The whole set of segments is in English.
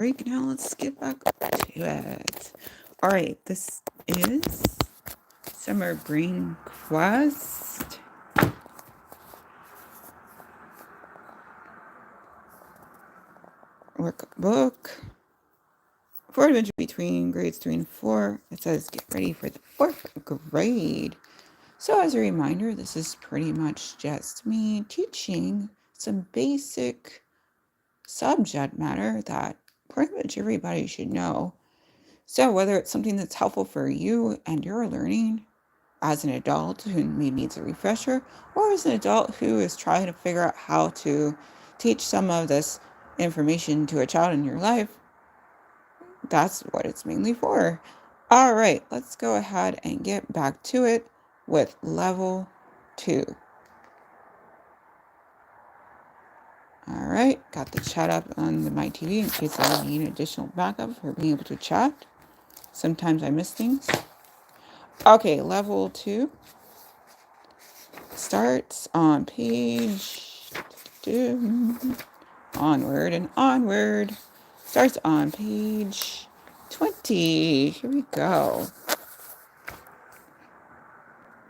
break. Now let's get back to it. All right, this is Summer Brainquest. Workbook. For adventure between grades 3 and 4, it says get ready for the 4th grade. So as a reminder, this is pretty much just me teaching some basic subject matter that pretty much everybody should know. So whether it's something that's helpful for you and your learning as an adult who maybe needs a refresher, or as an adult who is trying to figure out how to teach some of this information to a child in your life, that's what it's mainly for. All right, let's go ahead and get back to it with level 2. All right, got the chat up on my TV in case I need additional backup for being able to chat. Sometimes I miss things. Okay, level 2 starts on page onward and onward. Starts on page 20. Here we go.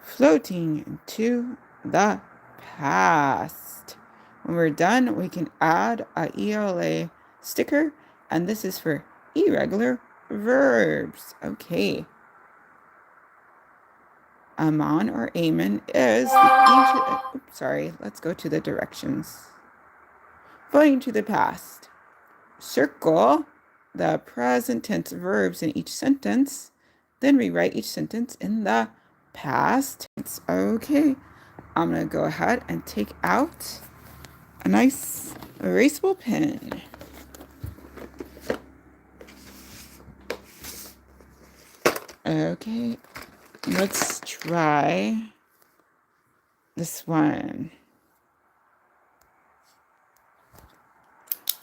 Floating into the past. When we're done, we can add a ELA sticker, and this is for irregular verbs. Okay. Amon or Amen is the ancient... let's go to the directions. Floating to the past. Circle the present tense verbs in each sentence. Then rewrite each sentence in the past tense. Okay. I'm going to go ahead and take out a nice erasable pen. Okay. Let's try this one.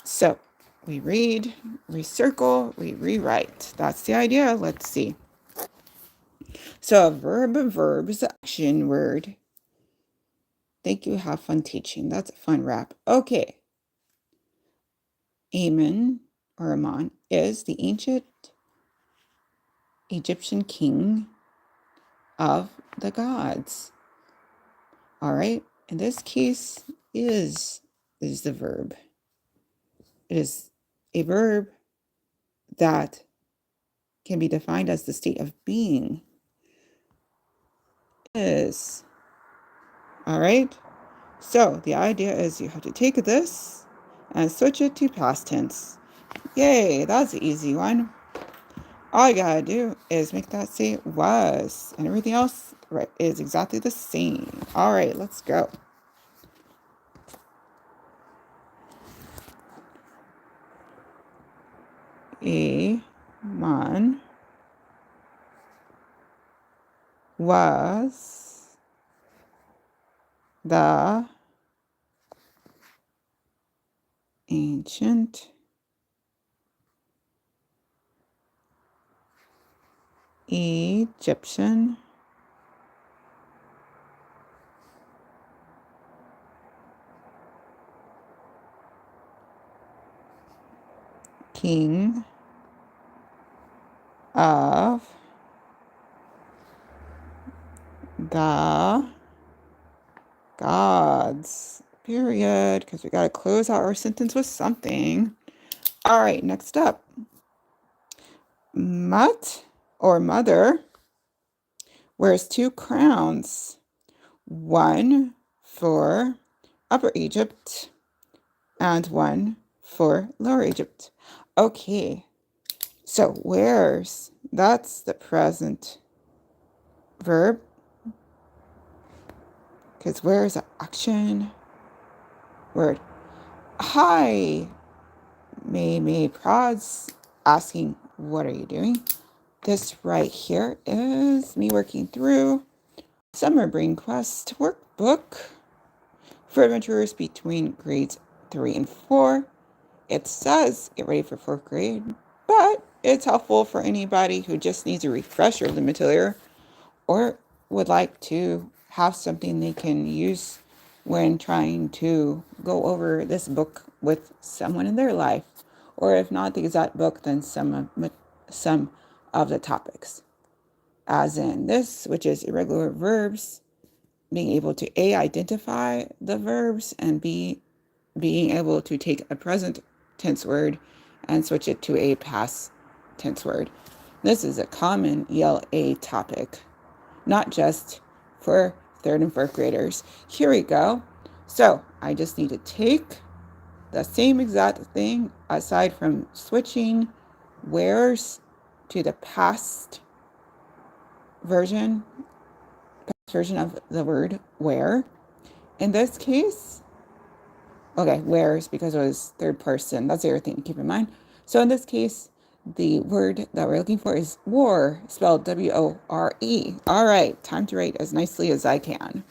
So we read, we circle, we rewrite. That's the idea. Let's see. So a verb is an action word. Thank you. Have fun teaching. That's a fun rap. Okay. Amen or Amon is the ancient Egyptian king of the gods. All right. In this case, is the verb. It is a verb that can be defined as the state of being. Is. All right. So the idea is you have to take this and switch it to past tense. Yay, that's an easy one. All you gotta do is make that say was, and everything else is exactly the same. All right, let's go. Amon was the ancient Egyptian king of the gods. Period. Because we got to close out our sentence with something. All right, next up. Mut or mother wears 2 crowns. One for Upper Egypt and one for Lower Egypt. Okay, so wears, that's the present verb. Because where is an action word? Hi, May Prods asking, what are you doing? This right here is me working through Summer Brainquest Workbook for adventurers between grades 3 and 4. It says get ready for 4th grade, but it's helpful for anybody who just needs a refresher of the material or would like to have something they can use when trying to go over this book with someone in their life, or if not the exact book, then some of the topics. As in this, which is irregular verbs, being able to A, identify the verbs, and B, being able to take a present tense word and switch it to a past tense word. This is a common ELA topic, not just for 3rd and 4th graders. Here we go. So I just need to take the same exact thing, aside from switching wheres to the past version of the word where. In this case, okay, where's because it was 3rd person. That's the other thing to keep in mind. So in this case, the word that we're looking for is war, spelled W-O-R-E. All right, time to write as nicely as I can.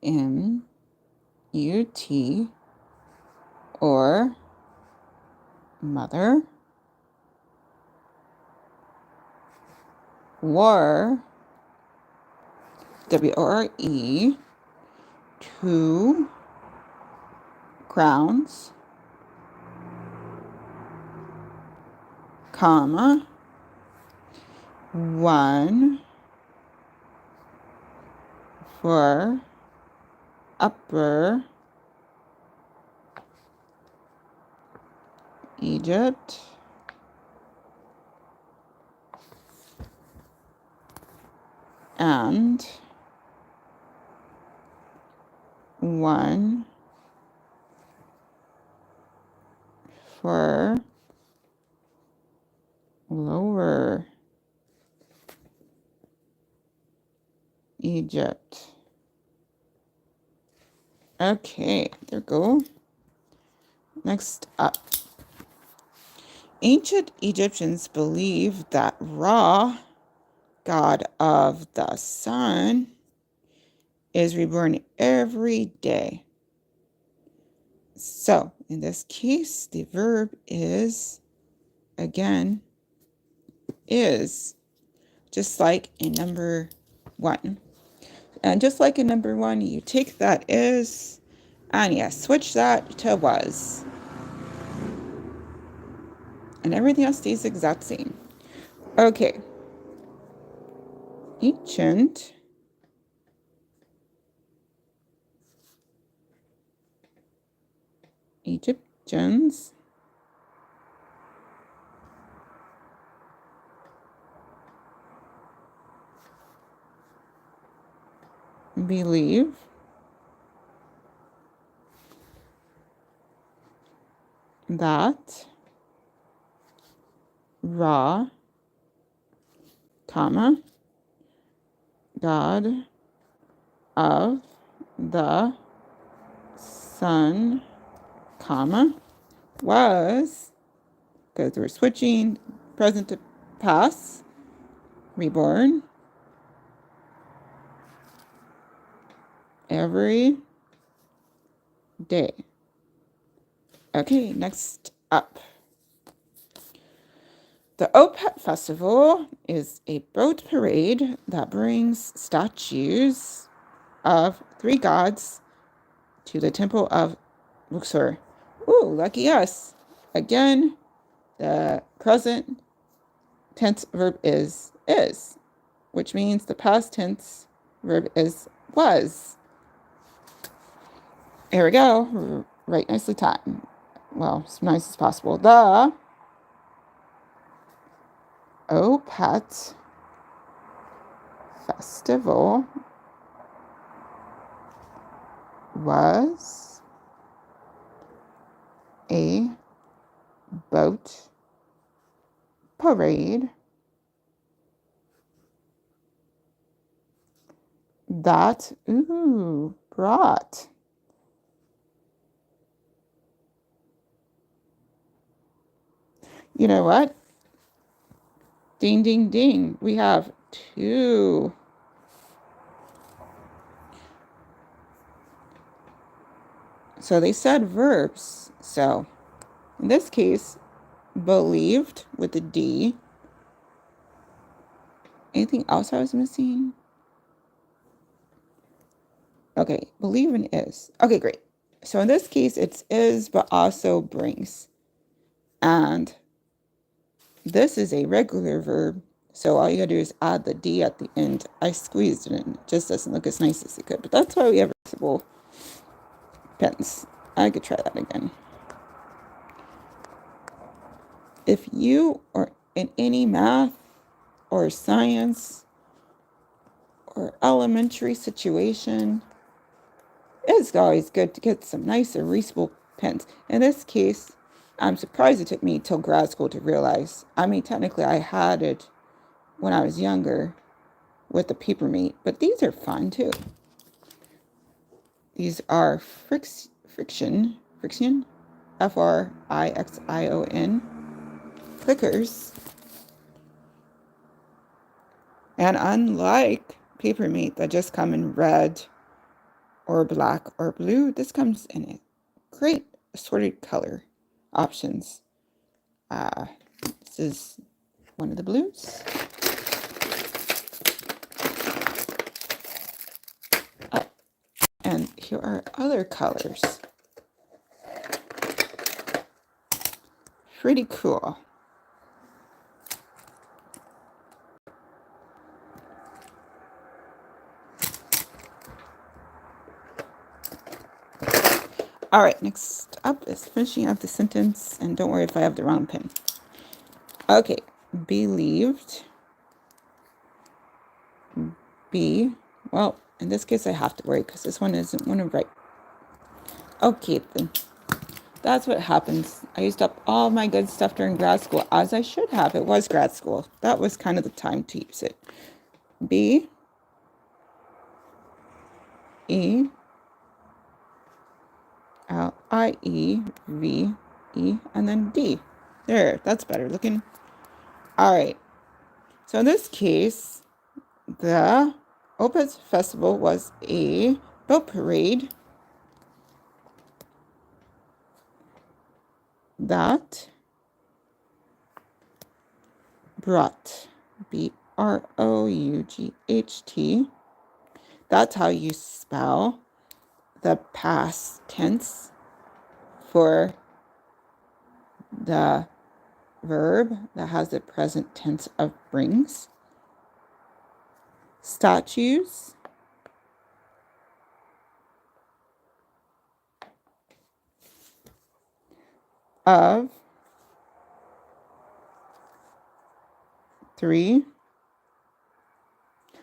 M-U-T, or mother, war, W-O-R-E, 2 crowns, comma, 1 for upper Egypt, and 1 for lower Egypt. Okay, there we go. Next up. Ancient Egyptians believed that Ra, god of the sun, is reborn every day. So, in this case, the verb is, again, is, just like in number 1. And just like in number 1, you take that is, and yes, switch that to was. And everything else stays the exact same. Okay. Ancient Egyptians believe that Ra, comma, god of the sun, comma, was, because we're switching present to past, reborn every day. Okay, next up. The Opet Festival is a boat parade that brings statues of 3 gods to the temple of Luxor. Ooh, lucky us. Again, the present tense verb is, which means the past tense verb is was. Here we go. Right, nicely timed. Well, as nice as possible. The Opet Festival was a boat parade that, brought you know what? Ding, ding, ding. We have 2. So they said verbs. So in this case, believed with the D. Anything else I was missing? Okay, believe in is. Okay, great. So in this case, it's is, but also brings. And this is a regular verb. So all you gotta do is add the D at the end. I squeezed it in. It just doesn't look as nice as it could. But that's why we have reversible pens. I could try that again. If you are in any math or science or elementary situation, it's always good to get some nice erasable pens. In this case, I'm surprised it took me till grad school to realize. I mean, technically I had it when I was younger with the paper mate, but these are fun too. These are friction, Frixion, clickers. And unlike paper mate that just come in red or black or blue, this comes in a great assorted color options. This is one of the blues. And here are other colors. Pretty cool. All right, next up is finishing up the sentence, and don't worry if I have the wrong pen. Okay, believed. B. Well, in this case, I have to worry because this one isn't one to write. Okay, then. That's what happens. I used up all my good stuff during grad school, as I should have. It was grad school. That was kind of the time to use it. B. E. L. I. E. V. E. And then D. There, that's better looking. All right. So in this case, the Opus Festival was a boat parade that brought, BROUGHT. That's how you spell the past tense for the verb that has the present tense of brings. Statues of 3.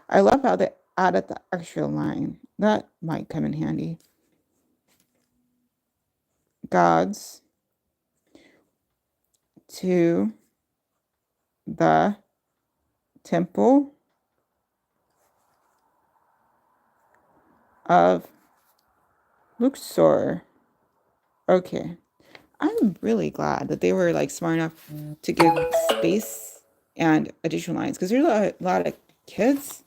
I love how they added the extra line. That might come in handy. Gods to the temple of Luxor. Okay. I'm really glad that they were like smart enough to give space and additional lines, because there's a lot of kids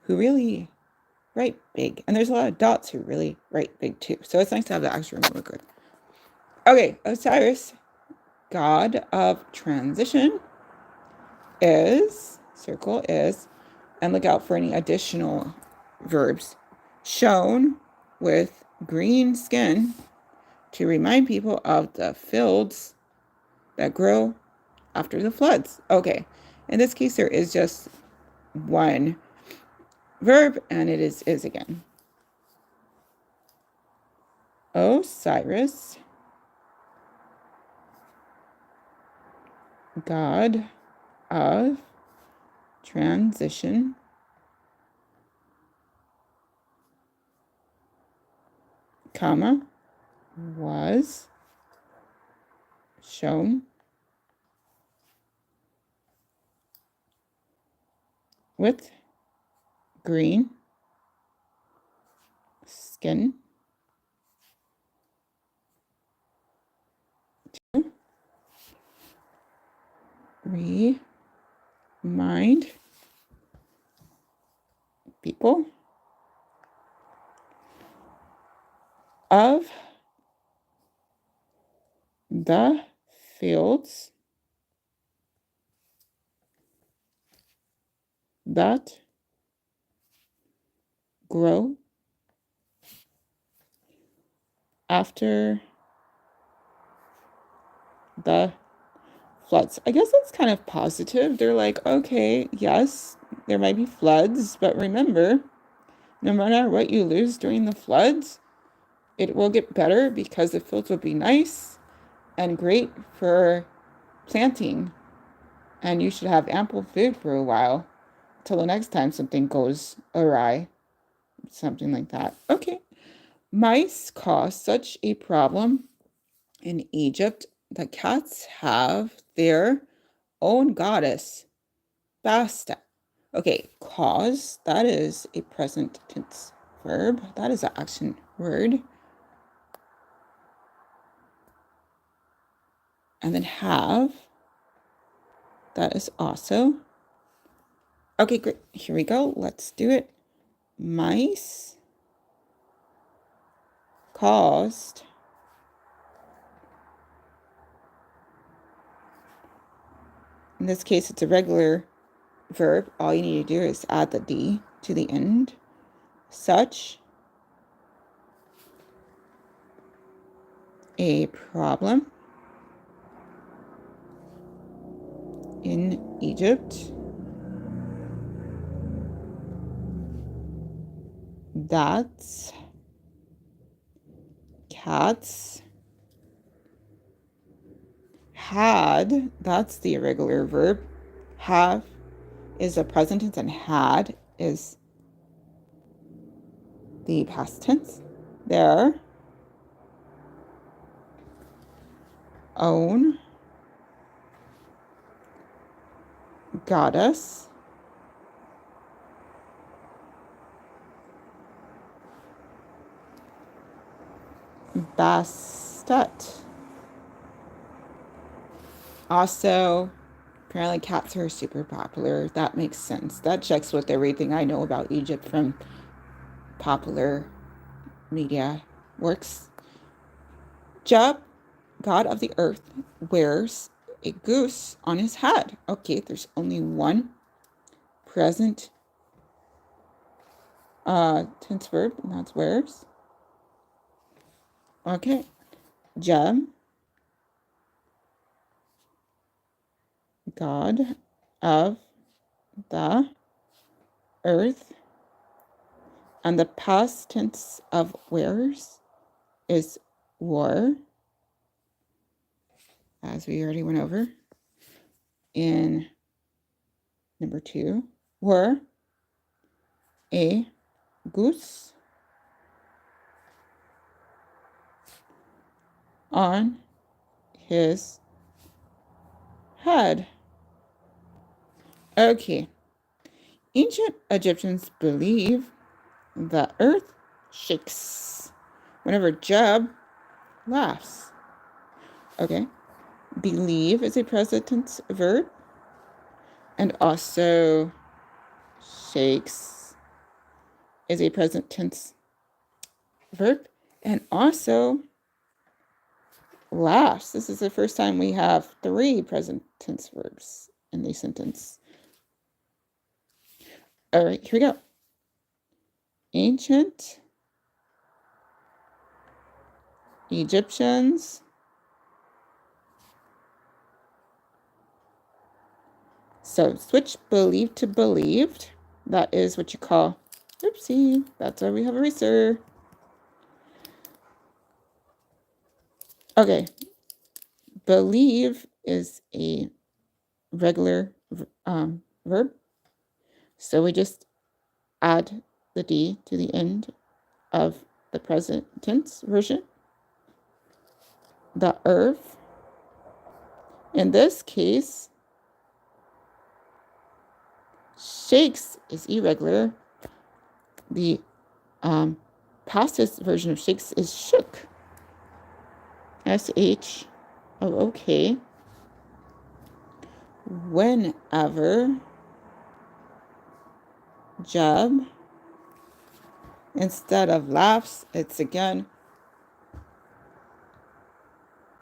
who really write big, and there's a lot of dots who really write big too. So it's nice to have the extra room look good. Okay, Osiris, god of transition, is, circle is, and look out for any additional verbs, shown with green skin to remind people of the fields that grow after the floods. Okay, in this case, there is just one verb, and it is again. Osiris, god of transition, comma, was shown with green skin to remind people of the fields that grow after the floods. I guess that's kind of positive. They're like, okay, yes, there might be floods, but remember, no matter what you lose during the floods, it will get better because the fields will be nice and great for planting. And you should have ample food for a while till the next time something goes awry. Something like that. Okay. Mice cause such a problem in Egypt that cats have their own goddess, Basta. Okay, cause, that is a present tense verb. That is an action word. And then have, that is also. Okay, great. Here we go. Let's do it. Mice caused in this case, it's a regular verb. All you need to do is add the D to the end. Such a problem in Egypt that cats had, that's the irregular verb. Have is the present tense and had is the past tense. Their own goddess Bastet. Also, apparently cats are super popular. That makes sense. That checks with everything I know about Egypt from popular media works. Jub, god of the earth, wears a goose on his head. Okay, there's only one present tense verb, and that's wears. Okay, Jub, god of the earth, and the past tense of wears is wore, as we already went over in number 2, were a goose on his head. Okay. Ancient Egyptians believe the earth shakes whenever Jeb laughs. Okay. Believe is a present tense verb, and also shakes is a present tense verb, and also laughs. This is the first time we have 3 present tense verbs in the sentence. All right, here we go. Ancient Egyptians so switch believed to believed. That is what you call, oopsie, that's why we have a eraser. Okay, believe is a regular verb. So we just add the D to the end of the present tense version. The earth, in this case, shakes is irregular. The past tense version of shakes is shook. S-H-O-O-K. Whenever Jeb, instead of laughs, it's again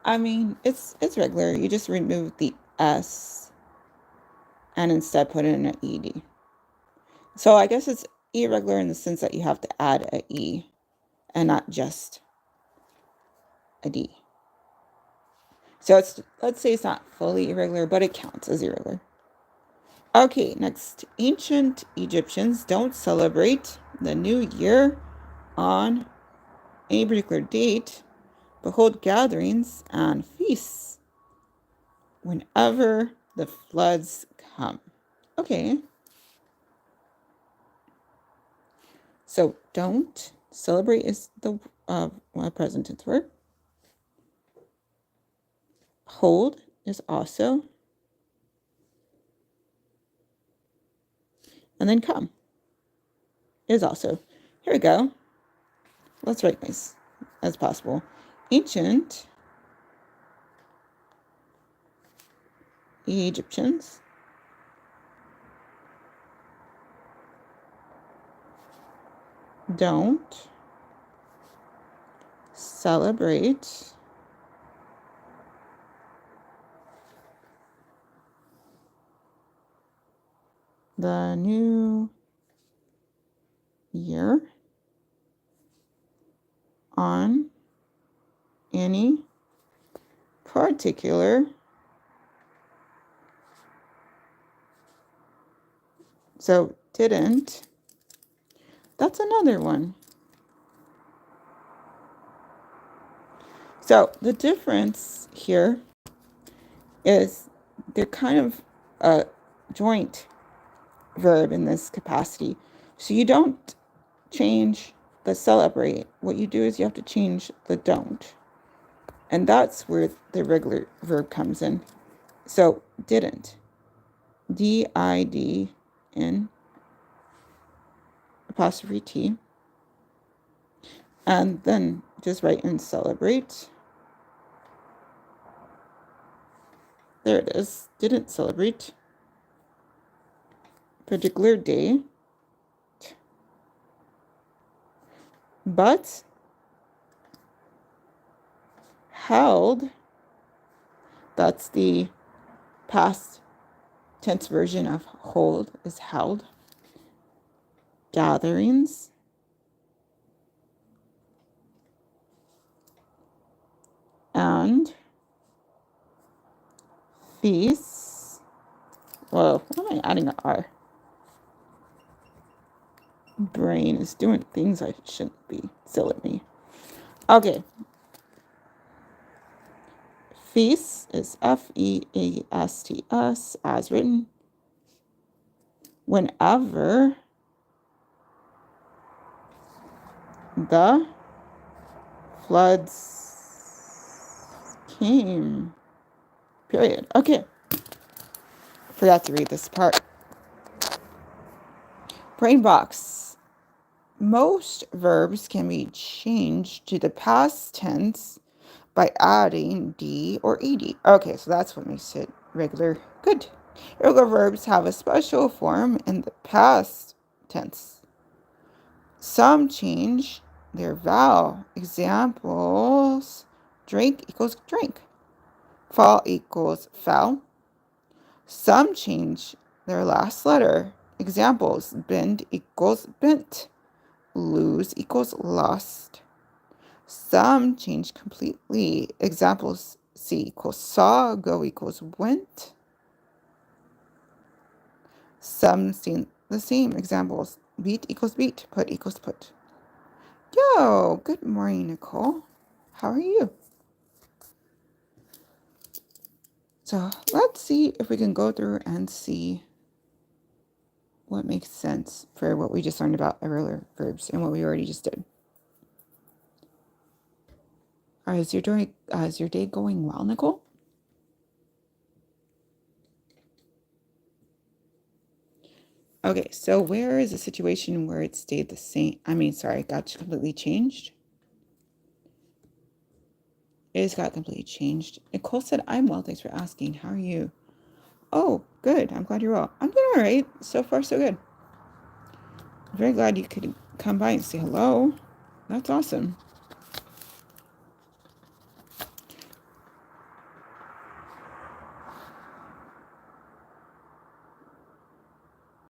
I mean, it's regular. You just remove the S and instead put in an ED. So I guess it's irregular in the sense that you have to add a E and not just a D. So let's say it's not fully irregular, but it counts as irregular. Okay, next. Ancient Egyptians don't celebrate the new year on any particular date, but hold gatherings and feasts whenever the floods come. Okay. So don't celebrate is the present tense word. Hold is also. And then come is also. Here we go. Let's write nice as possible. Ancient Egyptians don't celebrate the new year on any particular. So didn't. That's another one. So the difference here is they're kind of a joint verb in this capacity. So you don't change the celebrate. What you do is you have to change the don't. And that's where the regular verb comes in. So didn't. D-I-D-N apostrophe T. And then just write in celebrate. There it is. Didn't celebrate particular day, but held. That's the past tense version of hold is held. Gatherings and feasts. Whoa, why am I adding an R? Brain is doing things I shouldn't be. Silly me. Okay. Feasts is F-E-A-S-T-S as written. Whenever the floods came. Period. Okay. Forgot to read this part. Brain box. Most verbs can be changed to the past tense by adding D or ED. Okay, so that's what makes it regular. Good. Irregular verbs have a special form in the past tense. Some change their vowel. Examples: drink equals drink. Fall equals fell. Some change their last letter. Examples: bend equals bent. Lose equals lost. Some change completely. Examples: see equals saw, go equals went. Some stay the same. Examples: beat equals beat, put equals put. Yo, good morning, Nicole. How are you? So let's see if we can go through and see what makes sense for what we just learned about irregular verbs and what we already just did. All right, is your day going well, Nicole? Okay, so where is a situation where it stayed the same? Got completely changed. It has got completely changed. Nicole said, I'm well, thanks for asking. How are you? Oh, good. I'm glad you're well. I'm doing all right. So far, so good. I'm very glad you could come by and say hello. That's awesome.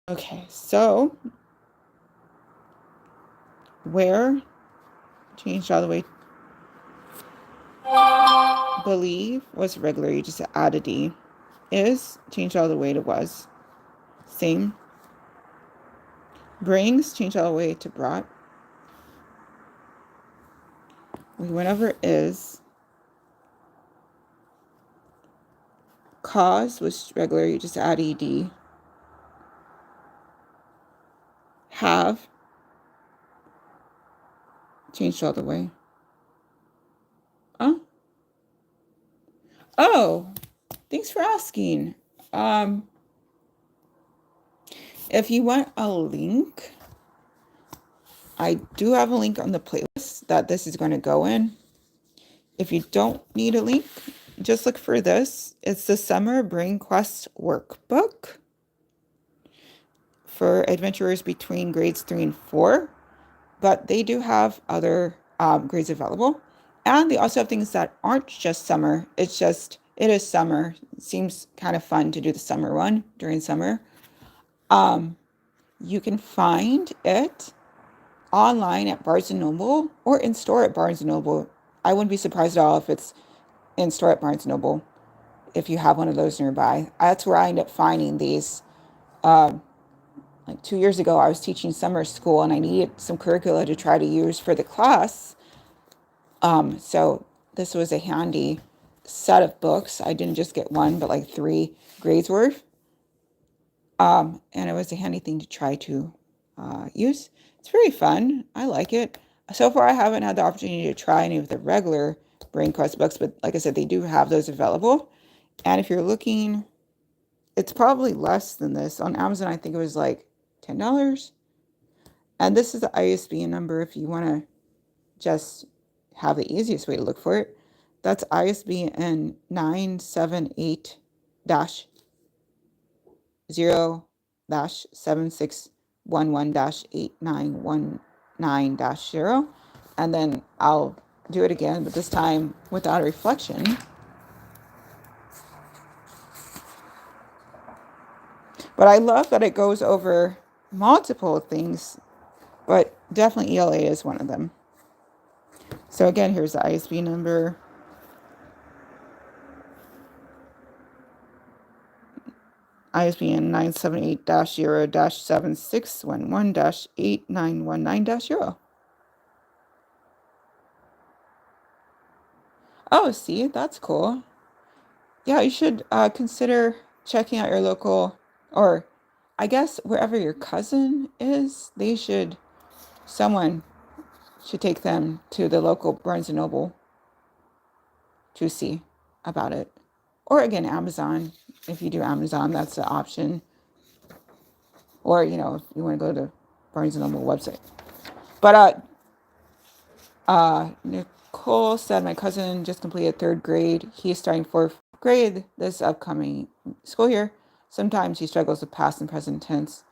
Okay, so where changed all the way. Believe was regular, you just add a D. Is changed all the way to was. Same. Brings changed all the way to brought. We went over is. Cause was regular, you just add ed. Have changed all the way. Oh, thanks for asking. If you want a link, I do have a link on the playlist that this is going to go in. If you don't need a link, just look for this. It's the Summer BrainQuest Workbook for adventurers between grades 3 and 4. But they do have other grades available. And they also have things that aren't just summer. It is summer. It seems kind of fun to do the summer one during summer. You can find it online at Barnes & Noble or in store at Barnes & Noble. I wouldn't be surprised at all if it's in store at Barnes & Noble, if you have one of those nearby. That's where I end up finding these. Like 2 years ago, I was teaching summer school and I needed some curricula to try to use for the class. So this was a handy set of books. I didn't just get one, but like 3 grades worth. And it was a handy thing to try to use. It's very fun. I like it. So far, I haven't had the opportunity to try any of the regular BrainQuest books, but like I said, they do have those available. And if you're looking, it's probably less than this. On Amazon, I think it was like $10. And this is the ISBN number if you want to just have the easiest way to look for it. That's ISBN 978-0-7611-8919-0. And then I'll do it again, but this time without a reflection. But I love that it goes over multiple things, but definitely ELA is one of them. So again, here's the ISBN number. ISBN 978-0-7611-8919-0. Oh, see, that's cool. Yeah, you should consider checking out your local, or I guess wherever your cousin is, someone should take them to the local Barnes & Noble to see about it. Or again, Amazon. If you do Amazon, that's the option. Or, if you want to go to Barnes & Noble website. But Nicole said, my cousin just completed 3rd grade. He is starting 4th grade this upcoming school year. Sometimes he struggles with past and present tense.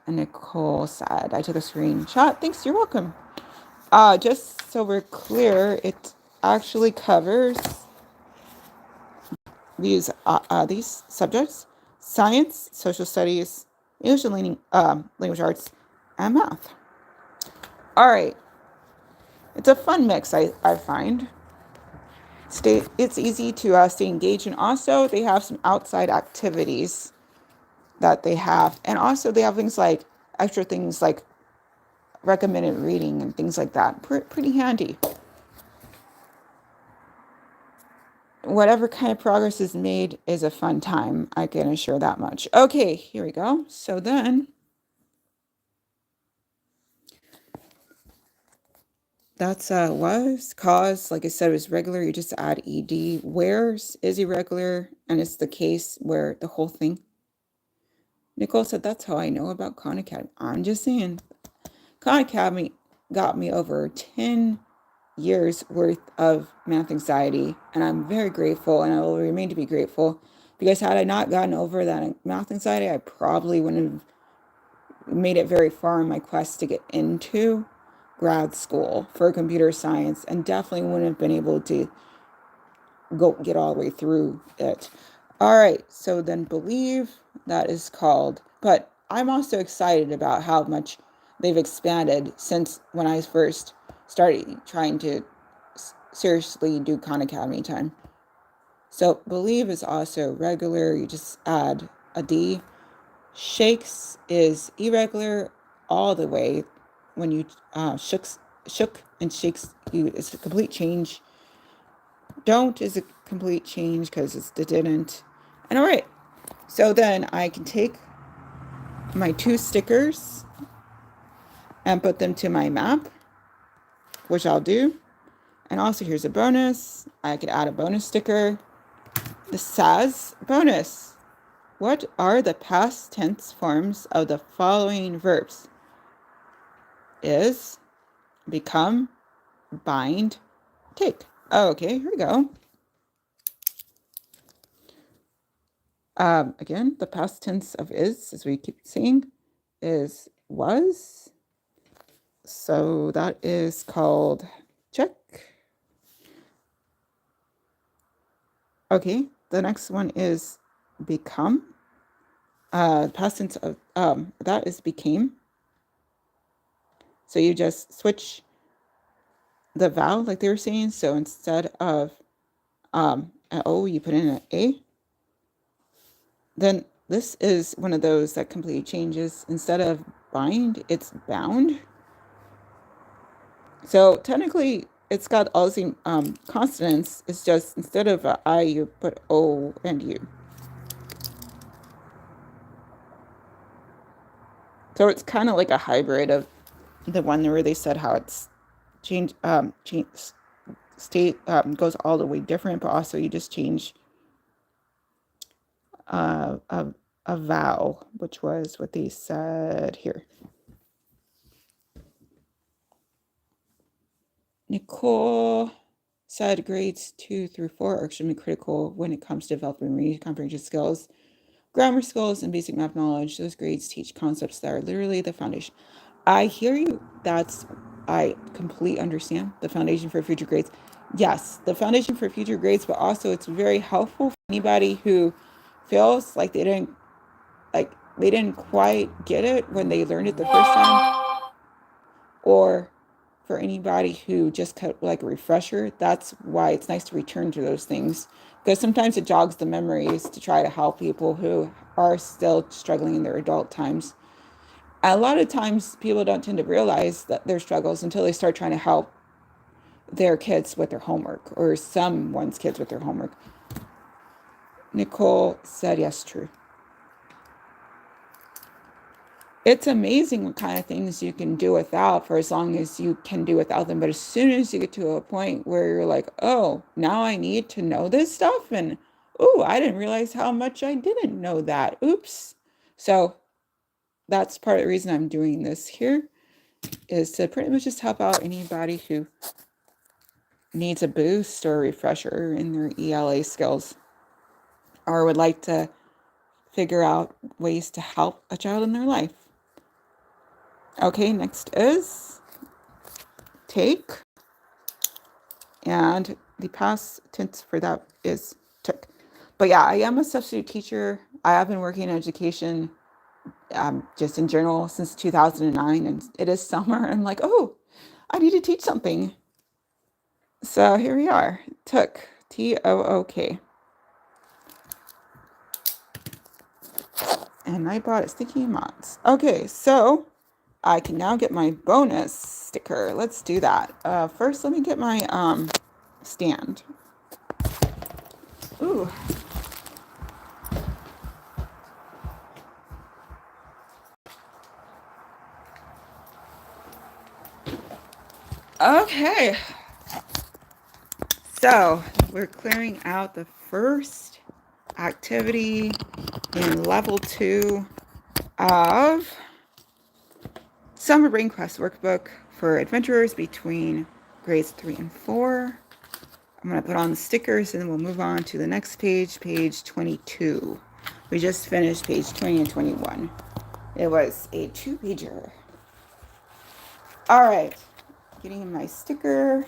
And Nicole said, I took a screenshot. Thanks, you're welcome. Just so we're clear, it actually covers these subjects: science, social studies, English and language arts, and math. All right. It's a fun mix, I find. It's easy to stay engaged, and also they have some outside activities that they have, and also they have extra things like recommended reading and things like that. Pretty handy. Whatever kind of progress is made is a fun time. I can assure that much. Okay, here we go. So then, that's was. Cause, like I said, was regular. You just add ed. Where's is irregular, and it's the case where the whole thing. Nicole said, that's how I know about Khan Academy. I'm just saying. Khan Academy got me over 10 years worth of math anxiety, and I'm very grateful, and I will remain to be grateful, because had I not gotten over that math anxiety, I probably wouldn't have made it very far in my quest to get into grad school for computer science, and definitely wouldn't have been able to go get all the way through it. All right, so then believe that is called, but I'm also excited about how much they've expanded since when I first started trying to seriously do Khan Academy time. So believe is also regular. You just add a D. Shakes is irregular all the way. When you shook and shakes, it's a complete change. Don't is a complete change because it's the didn't. And all right, so then I can take my 2 stickers and put them to my map, which I'll do. And also here's a bonus. I could add a bonus sticker. This says bonus. What are the past tense forms of the following verbs? Is, become, bind, take. Okay, here we go. Again, the past tense of is, as we keep saying, is was. So that is called check. Okay, the next one is become. Past tense of that is became. So you just switch the vowel like they were saying. So instead of an O, you put in an A. Then this is one of those that completely changes. Instead of bind, it's bound. So technically, it's got all the same consonants. It's just instead of I, you put O and U. So it's kind of like a hybrid of the one where they said how it's change state goes all the way different, but also you just change a vowel, which was what they said here. Nicole said grades 2 through 4 are extremely critical when it comes to developing reading comprehension skills, grammar skills, and basic math knowledge. Those grades teach concepts that are literally the foundation. I hear you. I completely understand the foundation for future grades. Yes, the foundation for future grades, but also it's very helpful for anybody who feels like they didn't quite get it when they learned it the first time, or for anybody who just cut like a refresher. That's why it's nice to return to those things, because sometimes it jogs the memories to try to help people who are still struggling in their adult times. And a lot of times people don't tend to realize that their struggles until they start trying to help their kids with their homework, or someone's kids with their homework. Nicole said yes, true. It's amazing what kind of things you can do without for as long as you can do without them. But as soon as you get to a point where you're like, oh, now I need to know this stuff. And, oh, I didn't realize how much I didn't know that. Oops. So that's part of the reason I'm doing this here, is to pretty much just help out anybody who needs a boost or a refresher in their ELA skills, or would like to figure out ways to help a child in their life. Okay, next is take, and the past tense for that is took. But yeah, I am a substitute teacher. I have been working in education just in general since 2009, and it is summer. I'm like, oh, I need to teach something. So here we are. Took, Took. And I bought it sticky mods. Okay, so I can now get my bonus sticker. Let's do that. First, let me get my stand. Ooh. Okay. So we're clearing out the first activity in level 2 of Summer Brainquest Workbook for adventurers between grades 3 and 4. I'm going to put on the stickers and then we'll move on to the next page, page 22. We just finished page 20 and 21. It was a 2-pager. All right, getting my sticker.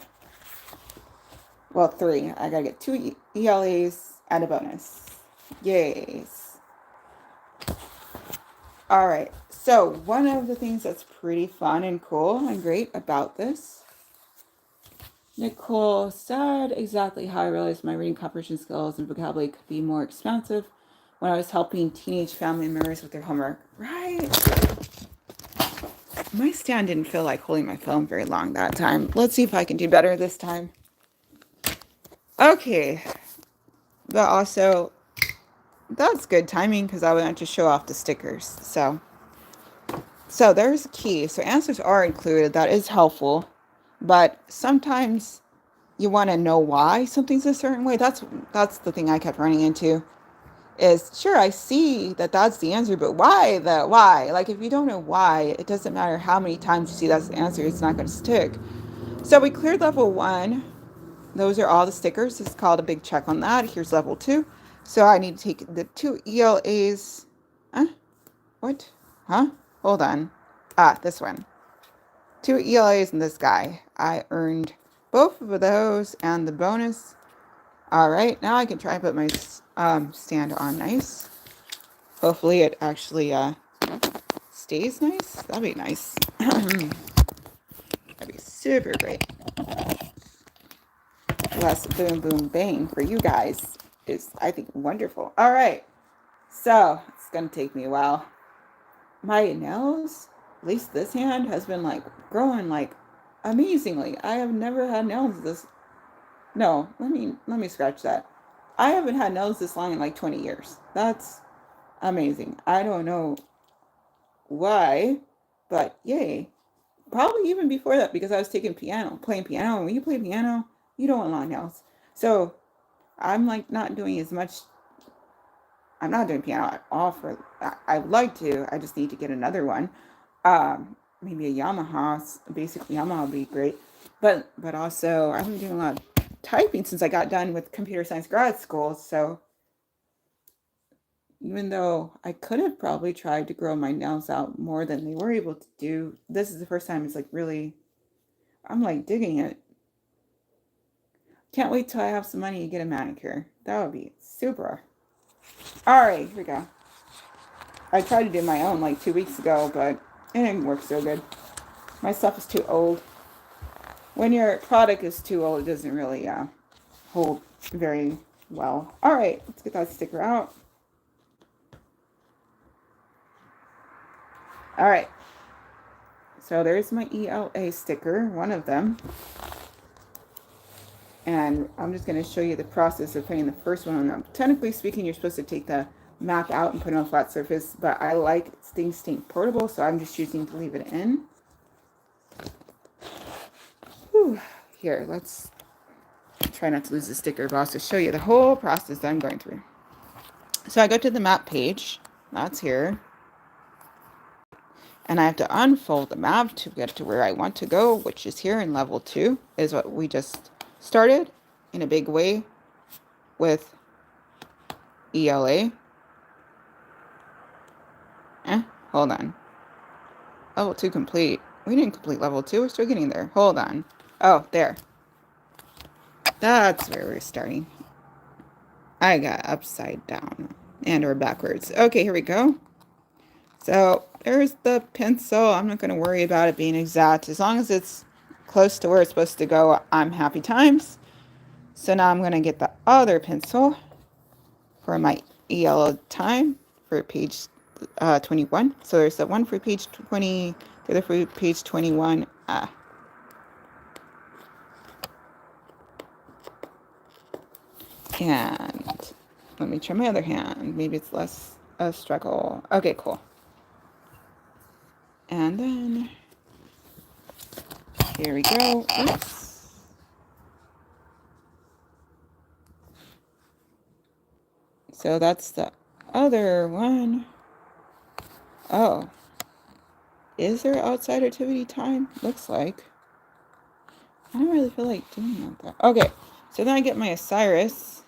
Well, 3. I gotta get 2 ELAs and a bonus. Yay. All right. So one of the things that's pretty fun and cool and great about this, Nicole said exactly how I realized my reading comprehension skills and vocabulary could be more expansive when I was helping teenage family members with their homework. Right. My stand didn't feel like holding my phone very long that time. Let's see if I can do better this time. Okay. But also, that's good timing because I wanted to show off the stickers. So there's a key. So answers are included. That is helpful. But sometimes you want to know why something's a certain way. That's the thing I kept running into. Is sure, I see that that's the answer, but why the why? Like if you don't know why, it doesn't matter how many times you see that's the answer, it's not going to stick. So we cleared level 1. Those are all the stickers. It's called a big check on that. Here's level 2. So I need to take the 2 ELAs. Huh? What? Huh? Hold on. This one. 2 ELAs and this guy. I earned both of those and the bonus. All right, now I can try and put my stand on nice. Hopefully it actually stays nice. That'd be nice. That'd be super great. Less boom, boom, bang for you guys is, I think, wonderful. All right, so it's going to take me a while. My nails, at least this hand, has been like growing like amazingly. I have never had nails this. No, let me scratch that. I haven't had nails this long in like 20 years. That's amazing. I don't know why, but yay. Probably even before that because I was playing piano. And when you play piano, you don't want long nails. So I'm like not doing as much. I'm not doing piano at all I'd like to. I just need to get another one. Maybe a Yamaha, a basic Yamaha would be great. But also I've been doing a lot of typing since I got done with computer science grad school. So even though I could have probably tried to grow my nails out more than they were able to do, this is the first time it's like really, I'm like digging it. Can't wait till I have some money to get a manicure. That would be super. All right, here we go. I tried to do my own like 2 weeks ago, but it didn't work so good. My stuff is too old. When your product is too old, it doesn't really hold very well. All right, let's get that sticker out. All right. So there's my ELA sticker, one of them. And I'm just going to show you the process of putting the first one on. Now, technically speaking, you're supposed to take the map out and put it on a flat surface, but I like things staying portable, so I'm just choosing to leave it in. Whew. Here, let's try not to lose the sticker, but I'll also show you the whole process that I'm going through. So I go to the map page. That's here. And I have to unfold the map to get to where I want to go, which is here in level 2, is what we just started in a big way with ELA. Hold on. Level 2 complete. We didn't complete level 2. We're still getting there. Hold on. Oh, there. That's where we're starting. I got upside down and or backwards. Okay, here we go. So there's the pencil. I'm not going to worry about it being exact. As long as it's close to where it's supposed to go, I'm happy times. So now I'm going to get the other pencil for my ELO time for page 21. So there's the one for page 20, the other for page 21. And let me try my other hand. Maybe it's less a struggle. Okay, cool. And then here we go. Oops. So that's the other one. Oh. Is there outside activity time? Looks like. I don't really feel like doing that. Okay. So then I get my Osiris.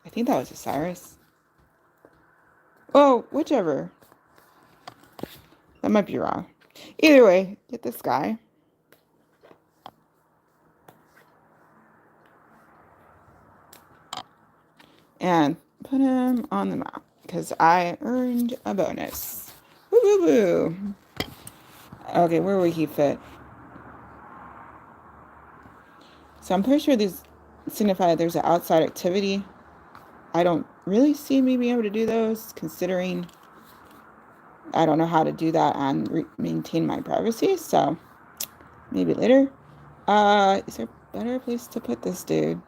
I think that was Osiris. Oh, whichever. That might be wrong. Either way, get this guy. And put him on the map because I earned a bonus. woo. Okay, where would he fit? So I'm pretty sure these signify there's an outside activity. I don't really see me being able to do those, considering I don't know how to do that and maintain my privacy. So maybe later. Is there a better place to put this dude?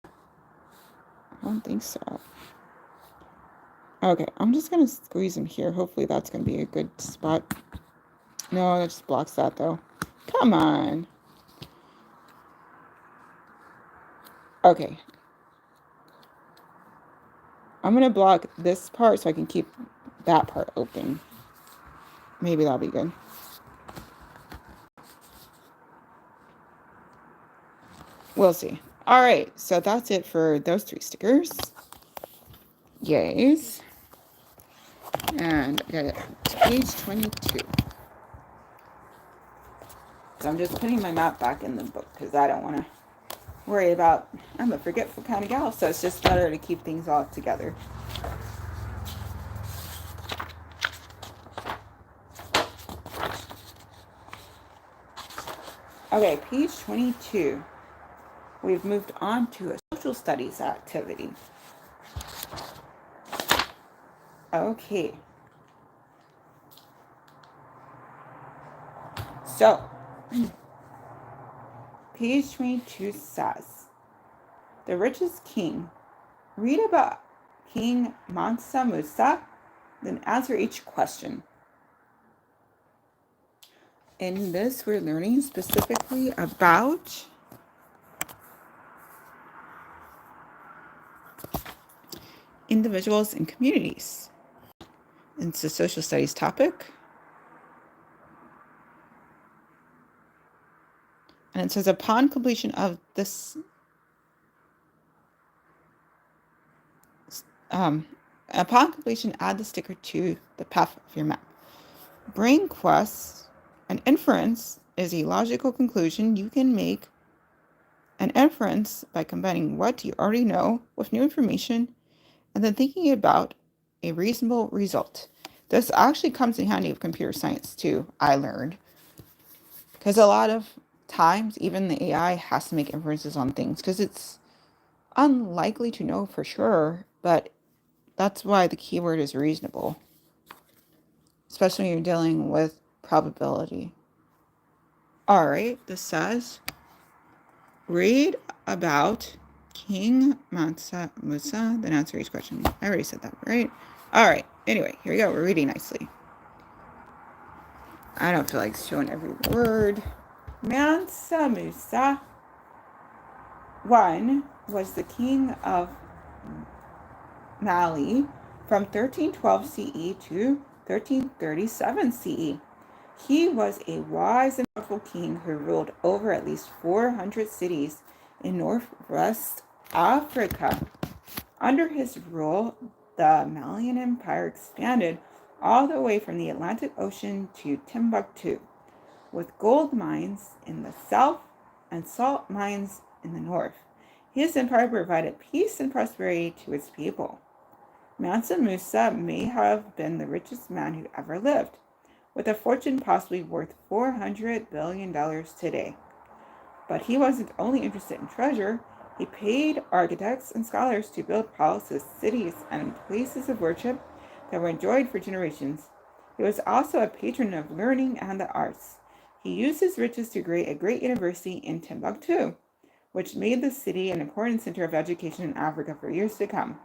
I don't think so. Okay, I'm just gonna squeeze him here. Hopefully that's gonna be a good spot. No, that just blocks that though. Come on. Okay. I'm gonna block this part so I can keep that part open. Maybe that'll be good. We'll see. All right, so that's it for those 3 stickers. Yays. And I got it to page 22. So I'm just putting my map back in the book because I don't want to worry about, I'm a forgetful kind of gal, so it's just better to keep things all together. Okay, page 22. We've moved on to a social studies activity. Okay. So, page 22 says, the richest king. Read about King Mansa Musa, then answer each question. In this, we're learning specifically about individuals and communities. It's a social studies topic. And it says, upon completion of this, upon completion, add the sticker to the path of your map. Brainquest, an inference, is a logical conclusion you can make an inference by combining what you already know with new information and then thinking about a reasonable result. This actually comes in handy with computer science too, I learned. Because a lot of times, even the AI has to make inferences on things because it's unlikely to know for sure, but that's why the keyword is reasonable, especially when you're dealing with probability. All right, this says, read about King Mansa Musa, then answer each question. I already said that, right? All right, anyway, here we go. We're reading nicely. I don't feel like showing every word. Mansa Musa I was the king of Mali from 1312 CE to 1337 CE. He was a wise and powerful king who ruled over at least 400 cities in northwest Africa. Under his rule, the Malian Empire expanded all the way from the Atlantic Ocean to Timbuktu, with gold mines in the south and salt mines in the north. His empire provided peace and prosperity to its people. Mansa Musa may have been the richest man who ever lived, with a fortune possibly worth $400 billion today. But he wasn't only interested in treasure. He paid architects and scholars to build palaces, cities, and places of worship that were enjoyed for generations. He was also a patron of learning and the arts. He used his riches to create a great university in Timbuktu, which made the city an important center of education in Africa for years to come.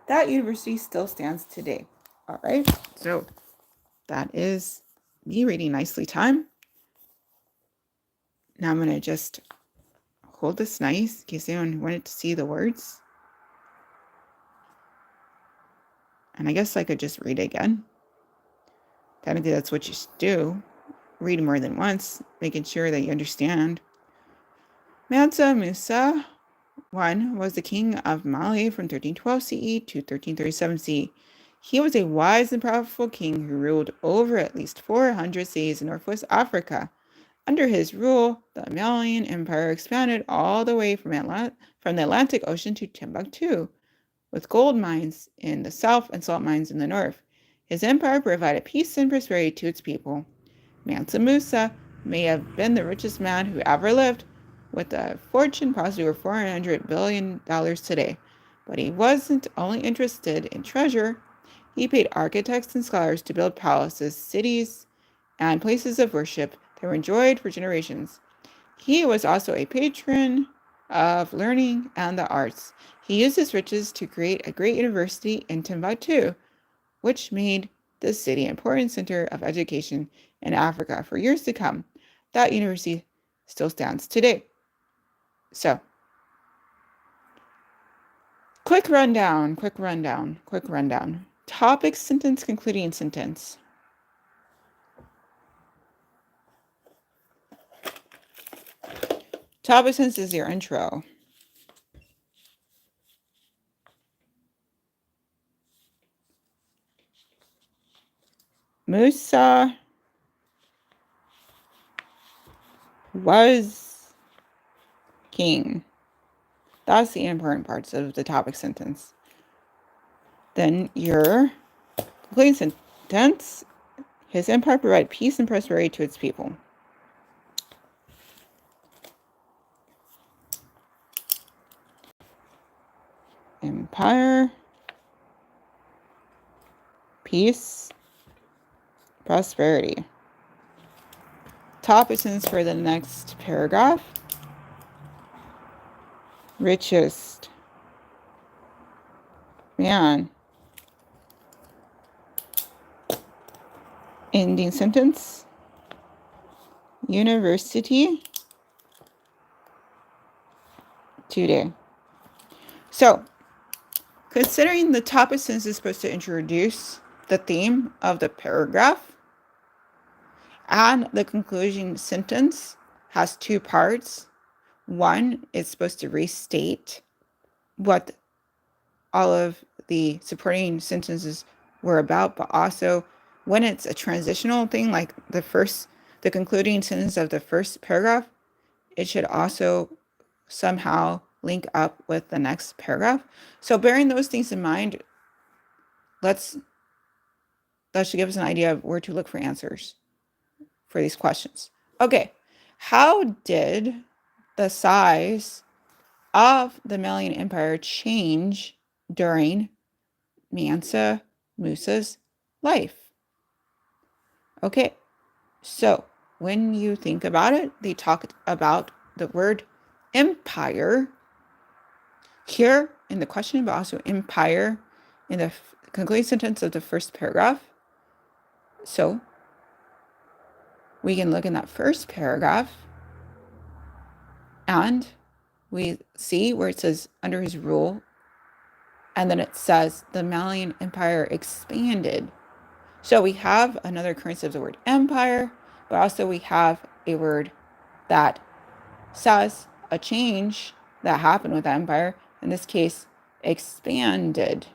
That university still stands today. All right, so that is me reading nicely time. Now I'm going to just hold this nice in case anyone wanted to see the words. And I guess I could just read it again. Technically, that's what you should do. Read more than once, making sure that you understand. Mansa Musa I was the king of Mali from 1312 CE to 1337 CE. He was a wise and powerful king who ruled over at least 400 cities in northwest Africa. Under his rule, the Malian Empire expanded all the way from the Atlantic Ocean to Timbuktu, with gold mines in the south and salt mines in the north. His empire provided peace and prosperity to its people. Mansa Musa may have been the richest man who ever lived, with a fortune possibly over $400 billion today. But he wasn't only interested in treasure. He paid architects and scholars to build palaces, cities, and places of worship that were enjoyed for generations. He was also a patron of learning and the arts. He used his riches to create a great university in Timbuktu, which made the city an important center of education in Africa for years to come. That university still stands today. So, quick rundown. Topic, sentence, concluding sentence. Topic sentence is your intro. Musa was king. That's the important parts of the topic sentence. Then your concluding sentence, his empire provided peace and prosperity to its people. Empire, peace, prosperity. Topic sentence for the next paragraph. Richest man. Ending sentence. University today. So, considering the topic sentence is supposed to introduce the theme of the paragraph, and the conclusion sentence has two parts. One is supposed to restate what all of the supporting sentences were about, but also when it's a transitional thing, like the concluding sentence of the first paragraph, it should also somehow link up with the next paragraph. So bearing those things in mind, that should give us an idea of where to look for answers for these questions. Okay, how did the size of the Malian Empire change during Mansa Musa's life? Okay, so when you think about it, they talked about the word empire here in the question, but also empire in the concluding sentence of the first paragraph. So we can look in that first paragraph and we see where it says under his rule, and then it says the Malian Empire expanded. So we have another occurrence of the word empire, but also we have a word that says a change that happened with the empire, in this case, expanded.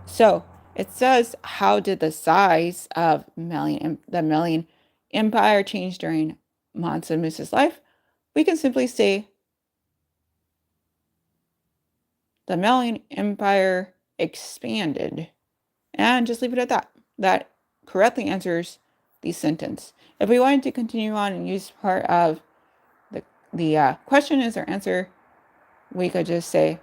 So it says, how did the size of the Malian Empire change during Mansa Musa's life? We can simply say the Malian Empire expanded, and just leave it at that. That correctly answers the sentence. If we wanted to continue on and use part of the question as our answer, we could just say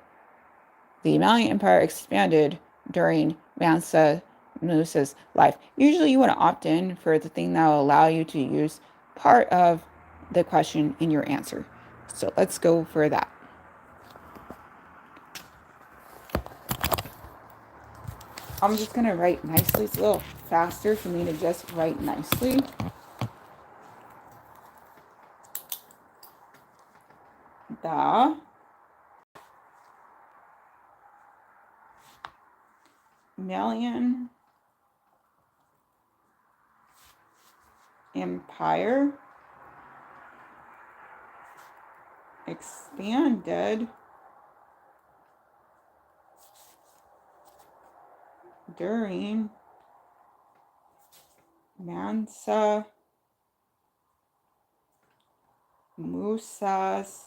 the Malian Empire expanded during Mansa Musa's life. Usually you want to opt in for the thing that will allow you to use part of the question in your answer. So let's go for that. I'm just going to write nicely. It's a little faster for me to just write nicely. The Malian Empire expanded during Mansa Musa's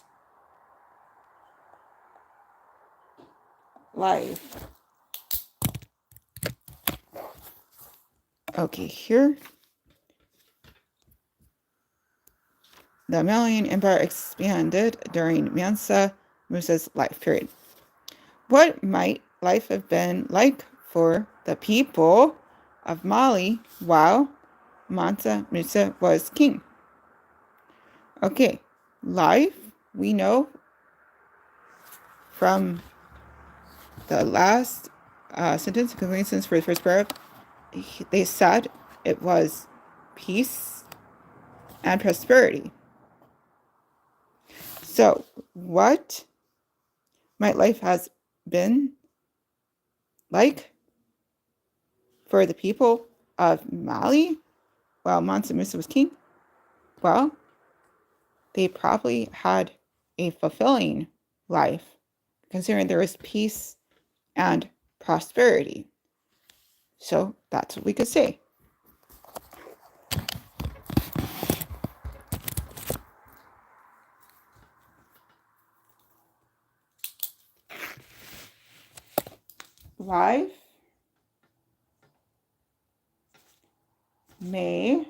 life. Okay, here. The Malian Empire expanded during Mansa Musa's life period. What might life have been like for the people of Mali while Mansa Musa was king? Okay, life, we know from the last sentence of completions for the first paragraph, they said it was peace and prosperity. So, what might life has been like for the people of Mali while Mansa Musa was king? Well, they probably had a fulfilling life, considering there was peace and prosperity. So that's what we could say. Life may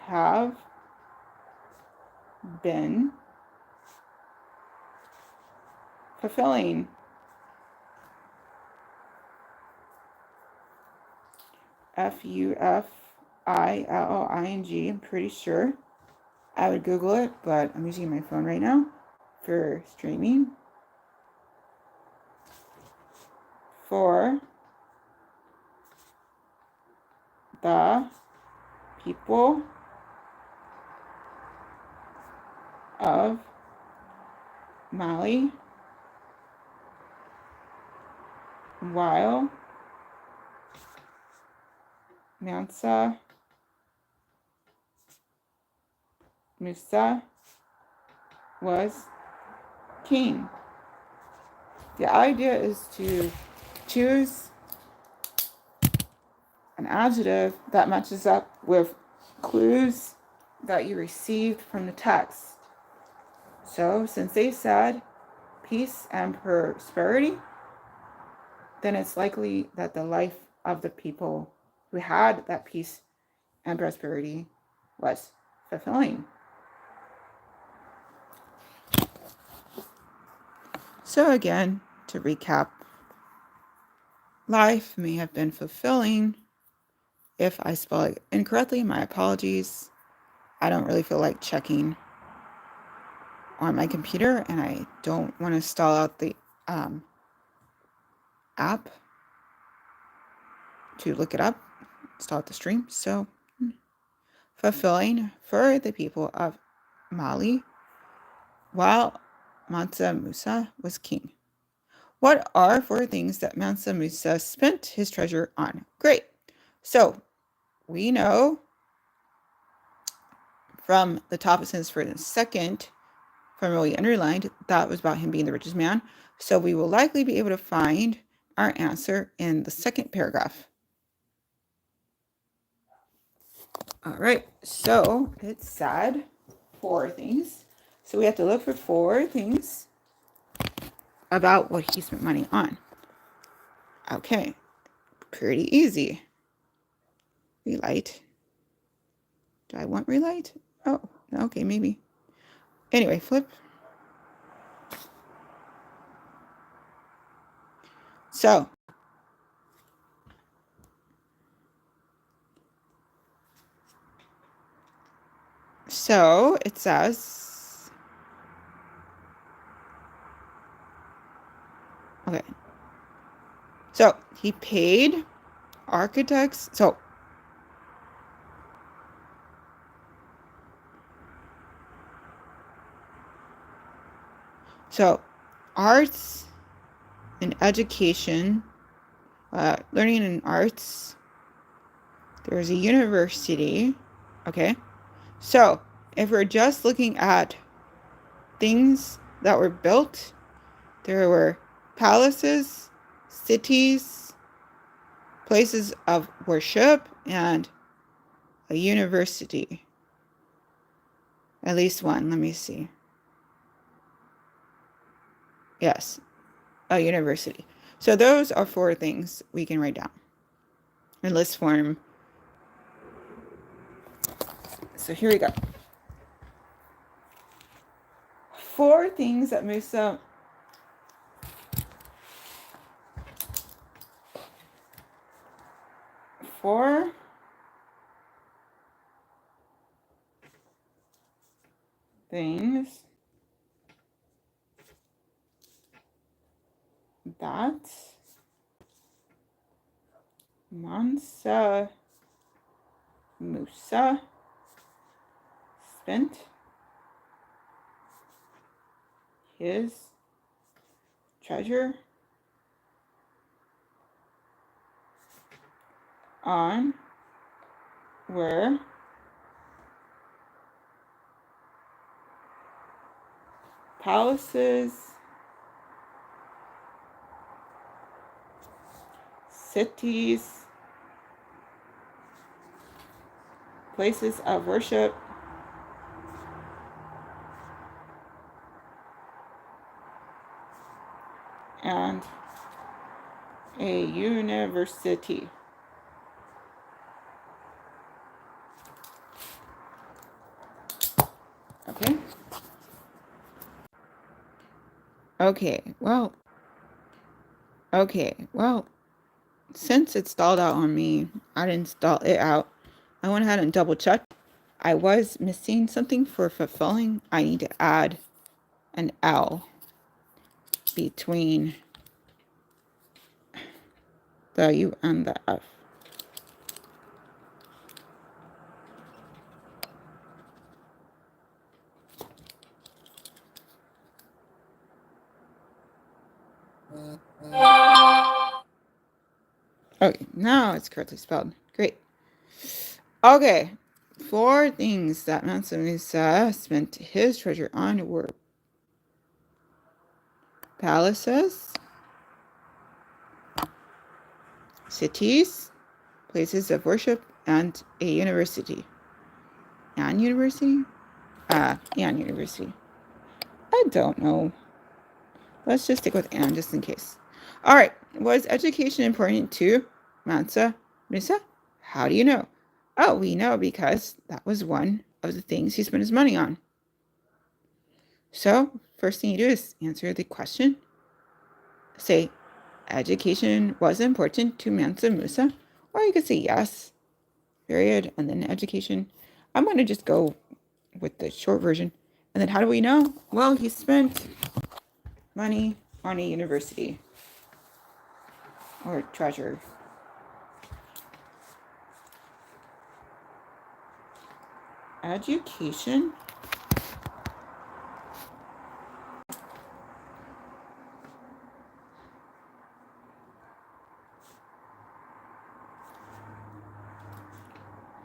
have been fulfilling. Fulfilling. I'm pretty sure. I would Google it, but I'm using my phone right now for streaming. For the people of Mali while Mansa Musa was king. The idea is to choose an adjective that matches up with clues that you received from the text. So since they said peace and prosperity, then it's likely that the life of the people who had that peace and prosperity was fulfilling. So again, to recap, life may have been fulfilling. If I spell it incorrectly, my apologies. I don't really feel like checking on my computer, and I don't want to stall out the app to look it up, stall out the stream. So fulfilling for the people of Mali while Mansa Musa was king. What are 4 things that Mansa Musa spent his treasure on? Great. So we know from the top of sentence for the second, from what we underlined, that was about him being the richest man. So we will likely be able to find our answer in the second paragraph. All right, so it said 4 things. So we have to look for 4 things about what he spent money on. Okay, pretty easy. Relight. Do I want relight? Oh, okay, maybe. Anyway, flip. So it says, okay. So he paid architects. So arts and education, learning and arts. There's a university. Okay. So if we're just looking at things that were built, there were palaces, cities, places of worship, and a university. At least one. Let me see. Yes, a university. So those are 4 things we can write down in list form. So here we go. 4 things that Musa four things that Mansa Musa spent his treasure on were palaces, cities, places of worship, and a university. Okay. Okay, well, since it stalled out on me, I didn't stall it out. I went ahead and double checked. I was missing something for fulfilling. I need to add an L between the U and the F. Okay, now it's correctly spelled. Great. Okay, 4 things that Mansa Musa spent his treasure on were palaces, cities, places of worship, and a university. And university? And university. I don't know. Let's just stick with and just in case. All right. Was education important to Mansa Musa? How do you know? Oh, we know because that was one of the things he spent his money on. So, first thing you do is answer the question. Say, education was important to Mansa Musa. Or you could say yes, period, and then education. I'm going to just go with the short version. And then how do we know? Well, he spent money on a university or treasure. Education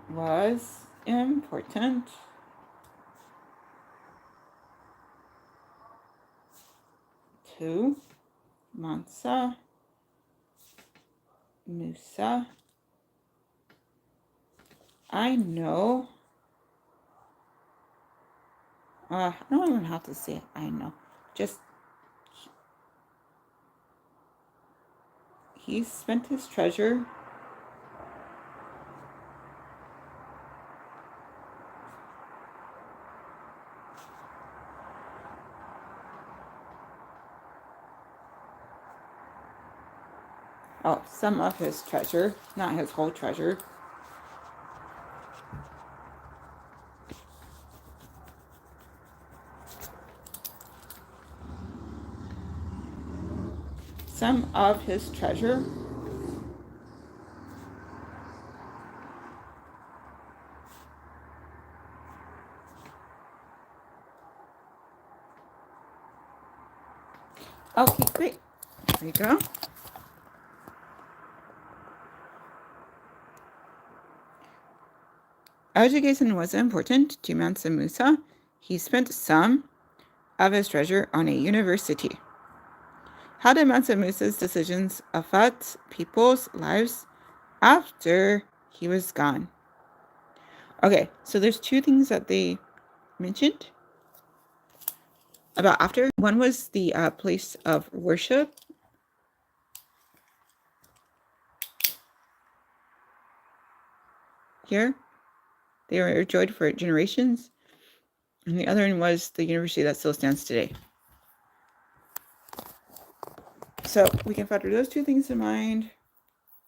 was important to Mansa Musa. I know. I don't even have to say I know. Just he spent his treasure some of his treasure, not his whole treasure. Some of his treasure Okay, great. There you go. Education was important to Mansa Musa. He spent some of his treasure on a university. How did Mansa Musa's decisions affect people's lives after he was gone? Okay, so there's 2 things that they mentioned. about after. One was the place of worship. Here, they were enjoyed for generations. And the other one was the university that still stands today. So we can factor those two things in mind,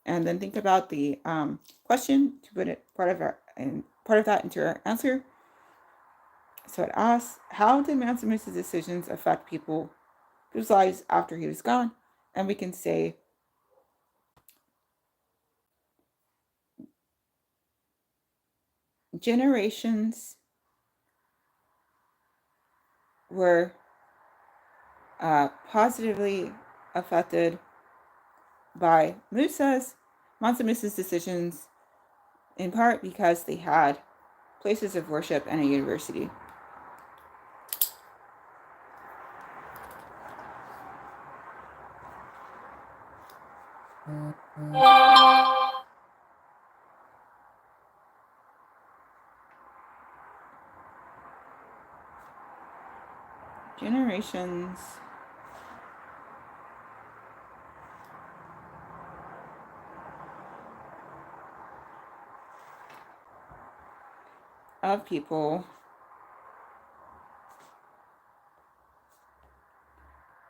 and then think about the question to put it part of that into our answer. So it asks, how did Maximus's decisions affect people's lives after he was gone? And we can say, generations were positively affected by Mansa Musa's decisions, in part because they had places of worship and a university. Generations of people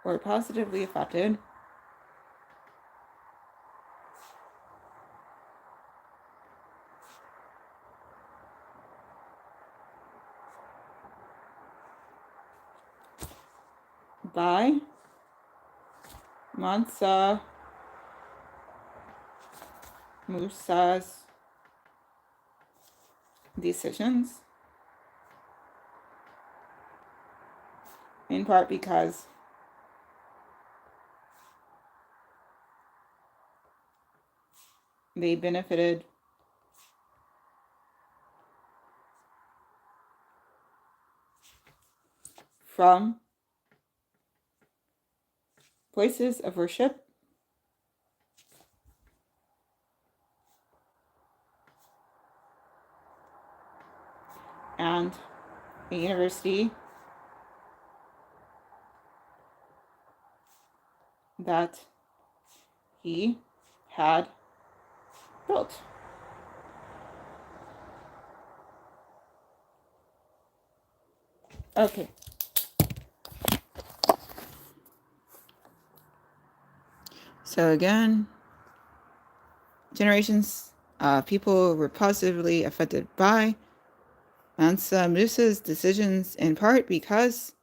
were positively affected by Mansa Musa's decisions, in part because they benefited from places of worship and a university that he had built. Okay. So again, generations people were positively affected by Mansa Musa's decisions, in part because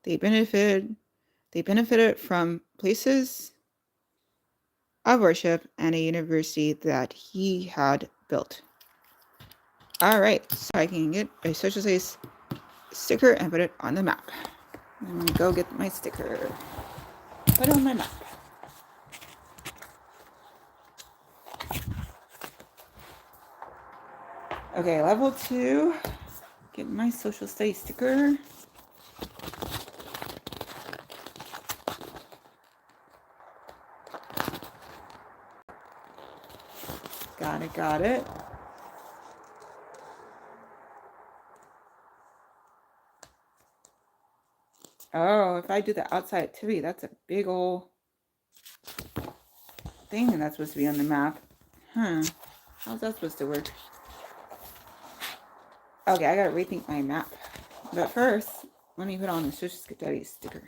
they benefited from places of worship and a university that he had built. All right, so I can get a social studies sticker and put it on the map. I'm gonna go get my sticker, put it on my map. Okay, level 2, get my social studies sticker. Got it. Oh, if I do the outside activity, that's a big old thing that's supposed to be on the map. How's that supposed to work? Okay, I gotta rethink my map. But first, let me put on the social studies sticker.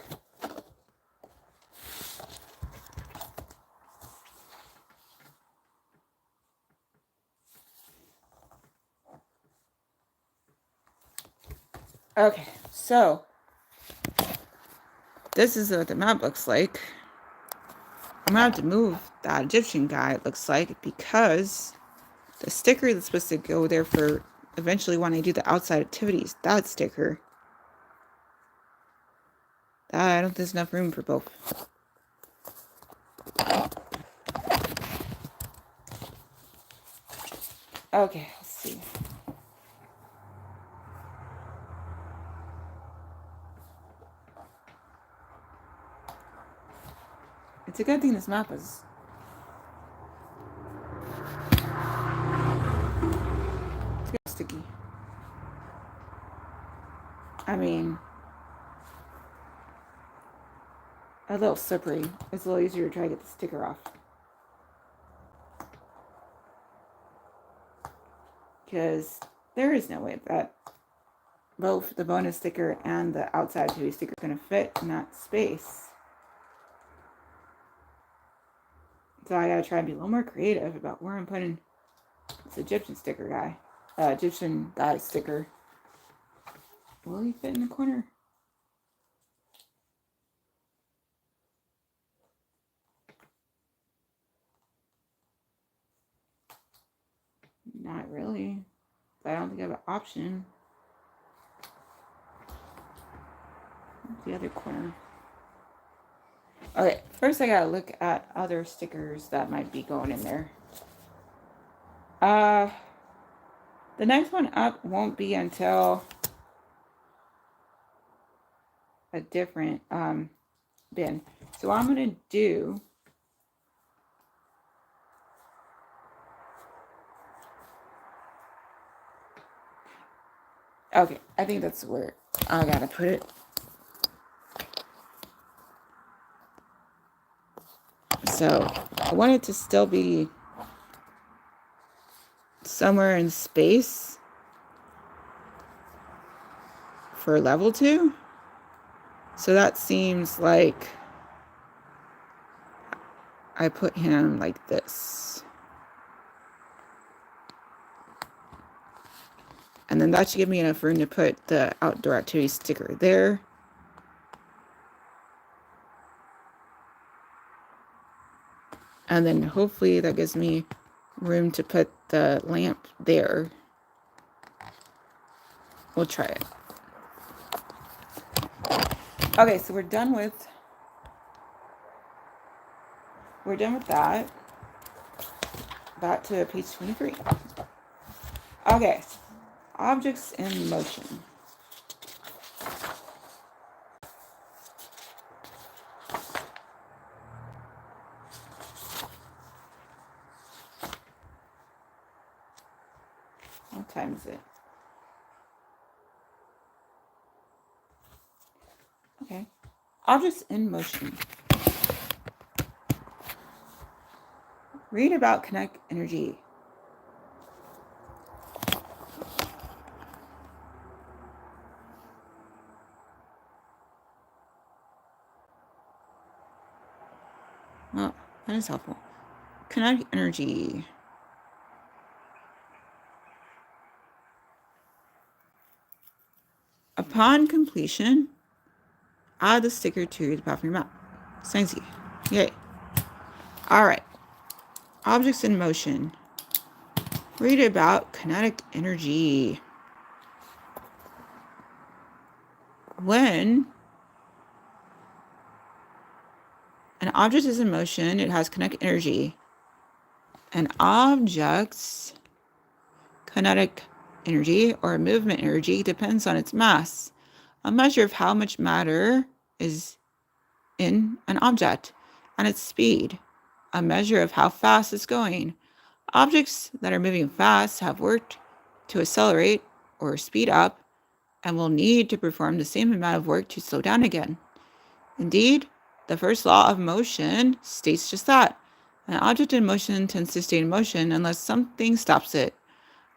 Okay, so this is what the map looks like. I'm gonna have to move that Egyptian guy, it looks like, because the sticker that's supposed to go there for eventually when I do the outside activities, that sticker, I don't think there's enough room for both. Okay, let's see. It's a good thing this map is sticky. I mean, a little slippery. It's a little easier to try to get the sticker off. Because there is no way that both the bonus sticker and the outside activity sticker are going to fit in that space. So I gotta try and be a little more creative about where I'm putting this Egyptian sticker guy. Egyptian guy sticker. Will he fit in the corner? Not really. I don't think I have an option. The other corner. Okay, first I gotta look at other stickers that might be going in there. The next one up won't be until a different bin. So what I'm gonna do, okay, I think that's where I gotta put it. So I want it to still be somewhere in space for level 2. So that seems like I put him like this. And then that should give me enough room to put the outdoor activity sticker there. And then hopefully that gives me room to put the lamp there. We'll try it. Okay, so we're done with that. Back to page 23. Okay, objects in motion. What time is it? Okay, objects in motion. Read about kinetic energy. Well, that is helpful. Kinetic energy. Upon completion, add the sticker to the path of your map. Sciencey. Yay. All right. Objects in motion. Read about kinetic energy. When an object is in motion, it has kinetic energy. An object's kinetic energy or movement energy depends on its mass, a measure of how much matter is in an object, and its speed, a measure of how fast it's going. Objects that are moving fast have work to accelerate or speed up and will need to perform the same amount of work to slow down again. Indeed, the first law of motion states just that. An object in motion tends to stay in motion unless something stops it.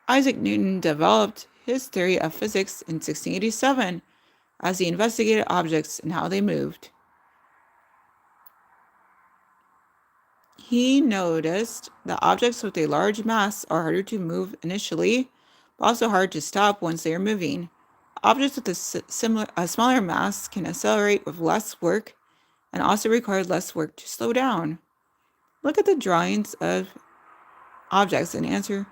Isaac Newton developed his theory of physics in 1687 as he investigated objects and how they moved. He noticed that objects with a large mass are harder to move initially, but also hard to stop once they are moving. Objects with a smaller mass can accelerate with less work and also require less work to slow down. Look at the drawings of objects and answer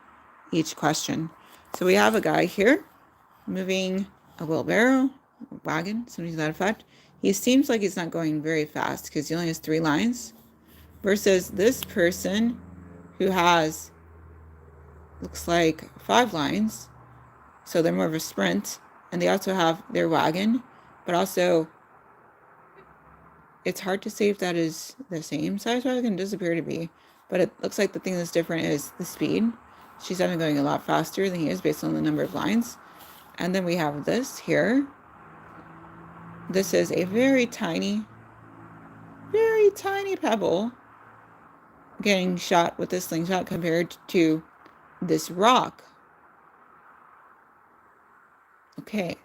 each question. So we have a guy here moving a wheelbarrow, a wagon, something to that effect. He seems like he's not going very fast because he only has 3 lines. Versus this person who has, looks like 5 lines. So they're more of a sprint. And they also have their wagon. But also, it's hard to say if that is the same size wagon. It does appear to be. But it looks like the thing that's different is the speed. She's definitely going a lot faster than he is based on the number of lines. And then we have this here. This is a very tiny very tiny pebble getting shot with this slingshot compared to this rock. Okay,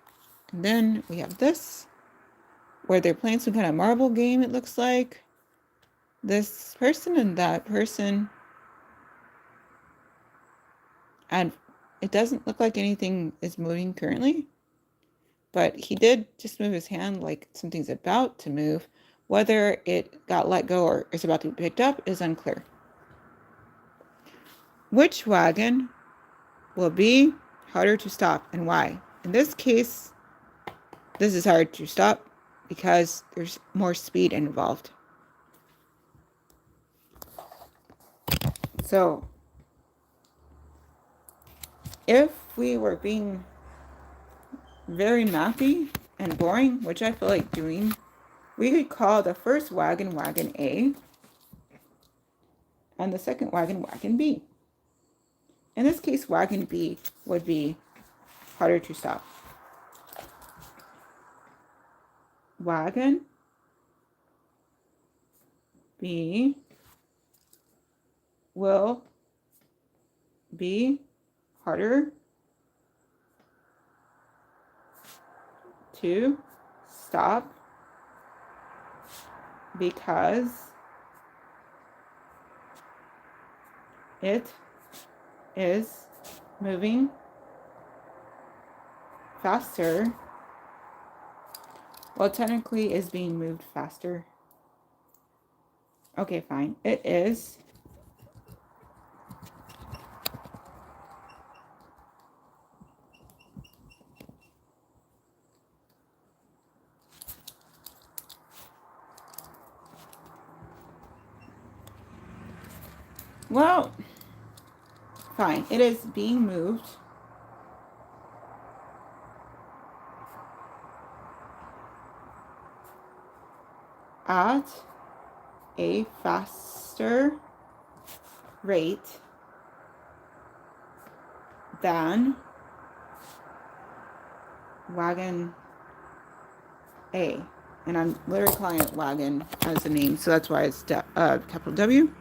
and then we have this, where they're playing some kind of marble game, it looks like. This person and that person. And it doesn't look like anything is moving currently. But he did just move his hand like something's about to move. Whether it got let go or is about to be picked up is unclear. Which wagon will be harder to stop and why? In this case, this is hard to stop because there's more speed involved. So, if we were being very mathy and boring, which I feel like doing, we could call the first wagon wagon A and the second wagon wagon B. In this case, wagon B would be harder to stop. Wagon B will be harder to stop because it is moving faster. Well, technically is being moved faster. Okay, fine. It is well, fine. It is being moved at a faster rate than wagon A. And I'm literally calling it wagon as a name, so that's why it's capital W.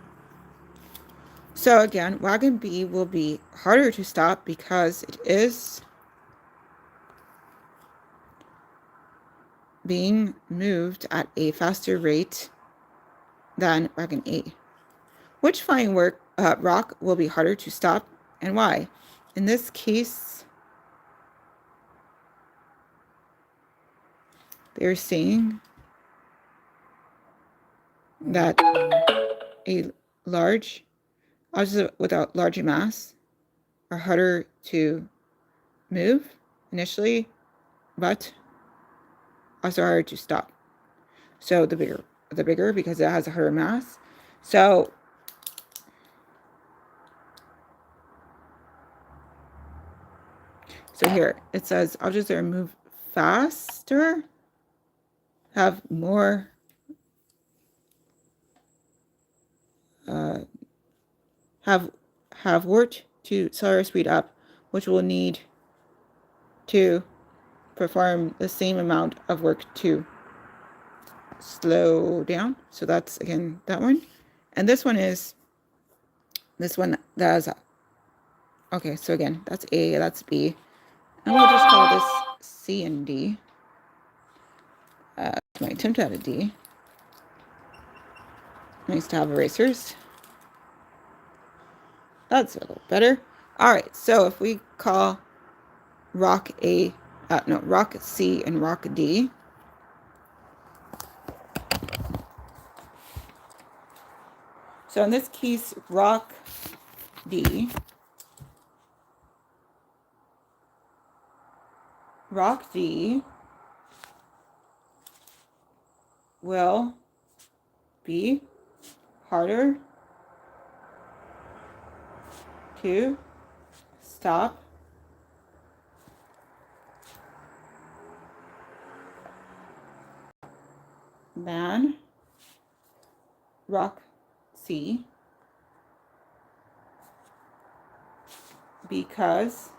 So again, wagon B will be harder to stop because it is being moved at a faster rate than wagon A. Which flying rock will be harder to stop and why? In this case, they're saying that a large objects without large mass are harder to move initially, but also harder to stop. So the bigger because it has a harder mass. So here it says objects that are moved faster have more have worked to accelerate speed up, which will need to perform the same amount of work to slow down. So that's again that one. And this one is this one that is okay, so again, that's A, that's B. And we'll just call this C and D. My attempt at a D. Nice to have erasers. That's a little better. All right, so if we call rock rock C and rock D. So in this case, rock D. Rock D will be harder to stop than rock C because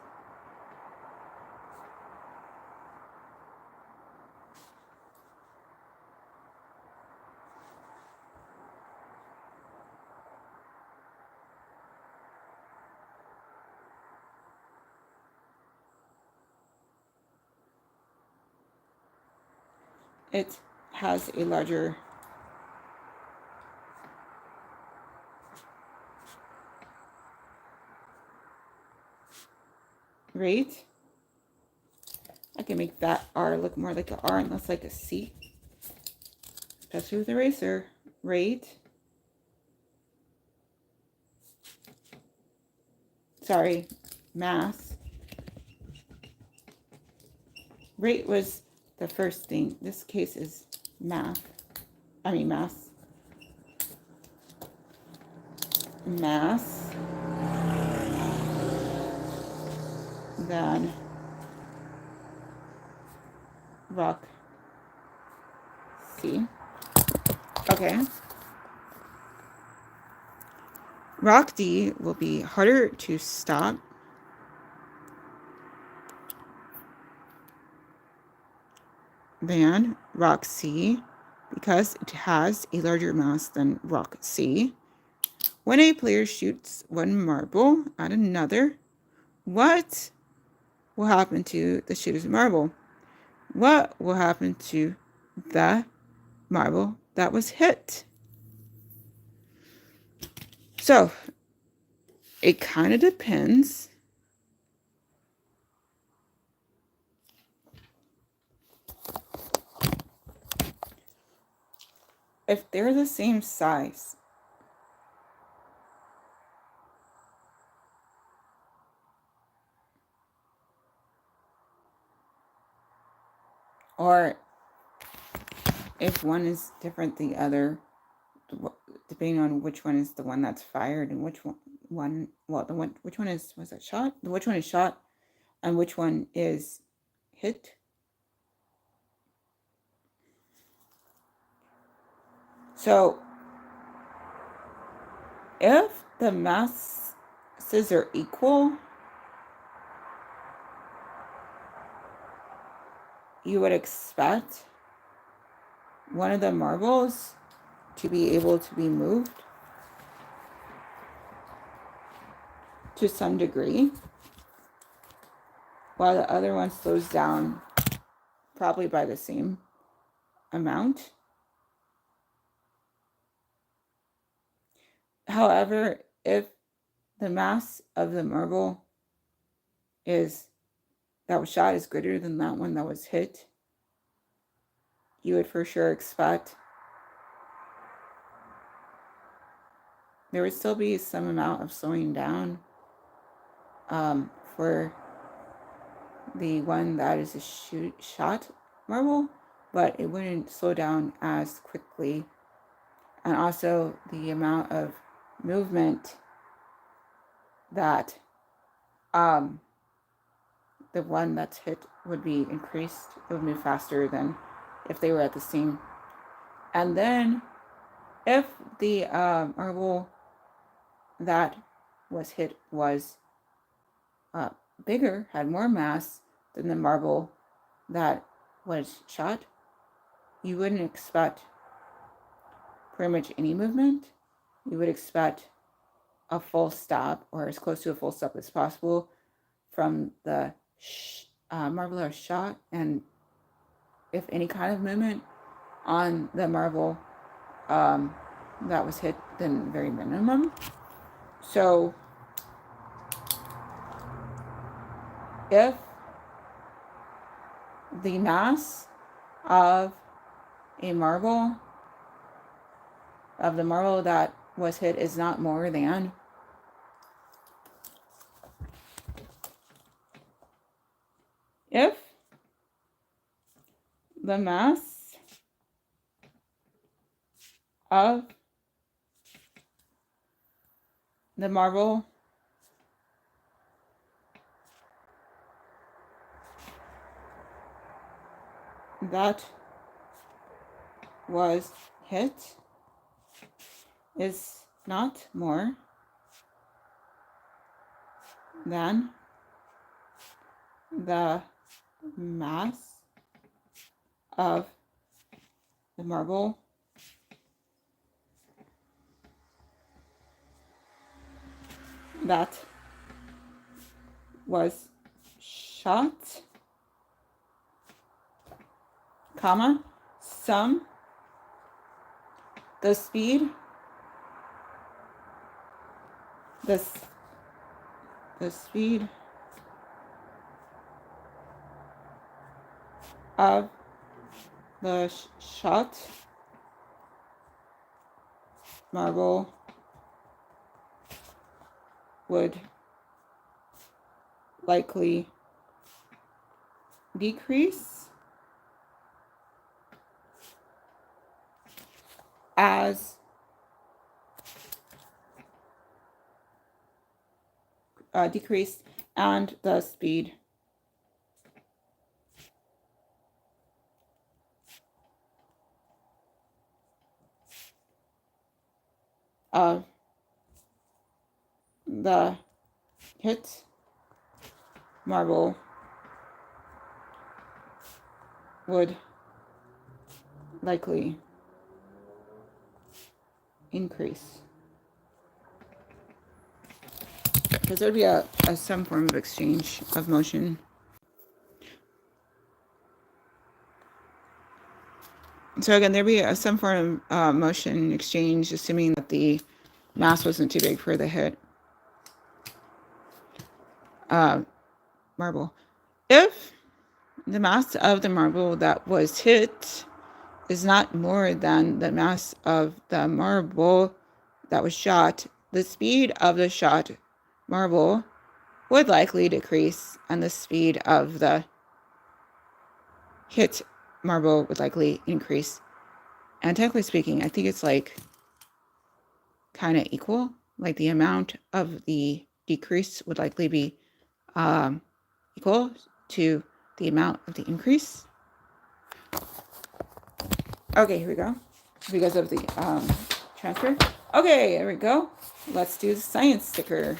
it has a larger rate. I can make that R look more like an R and less like a C, especially with eraser. Rate. Sorry, mass. Rate was the first thing. This case is math. I mean mass. Mass. Then rock C. Okay. Rock D will be harder to stop than rock C because it has a larger mass than rock C. When a player shoots one marble at another, what will happen to the shooter's marble? What will happen to the marble that was hit? So it kind of depends. If they're the same size, or if one is different than the other, depending on which one is the one that's fired and which one which one is, was it shot? Which one is shot and which one is hit? So if the masses are equal, you would expect one of the marbles to be able to be moved to some degree, while the other one slows down probably by the same amount. However, if the mass of the marble that was shot is greater than that one that was hit, you would for sure expect there would still be some amount of slowing down for the one that is a shot marble, but it wouldn't slow down as quickly. And also the amount of movement that the one that's hit would be increased. It would move faster than if they were at the same. And then if the marble that was hit was bigger, had more mass than the marble that was shot, you wouldn't expect pretty much any movement. You would expect a full stop, or as close to a full stop as possible, from the marble that was shot, and if any kind of movement on the marble that was hit, then very minimum. So if the mass of the marble that was hit is not more than if the mass of the marble that was hit is not more than the mass of the marble that was shot, comma. sum the speed the speed of the shot marble would likely decrease as decrease and the speed of the hit marble would likely increase. Because there would be some form of exchange of motion. So again, there'd be some form of motion exchange, assuming that the mass wasn't too big for the hit marble. If the mass of the marble that was hit is not more than the mass of the marble that was shot, the speed of the shot marble would likely decrease, and the speed of the hit marble would likely increase. And technically speaking, I think it's like kind of equal. Like the amount of the decrease would likely be equal to the amount of the increase. Okay, here we go. Because of the transfer. Okay, there we go. Let's do the science sticker.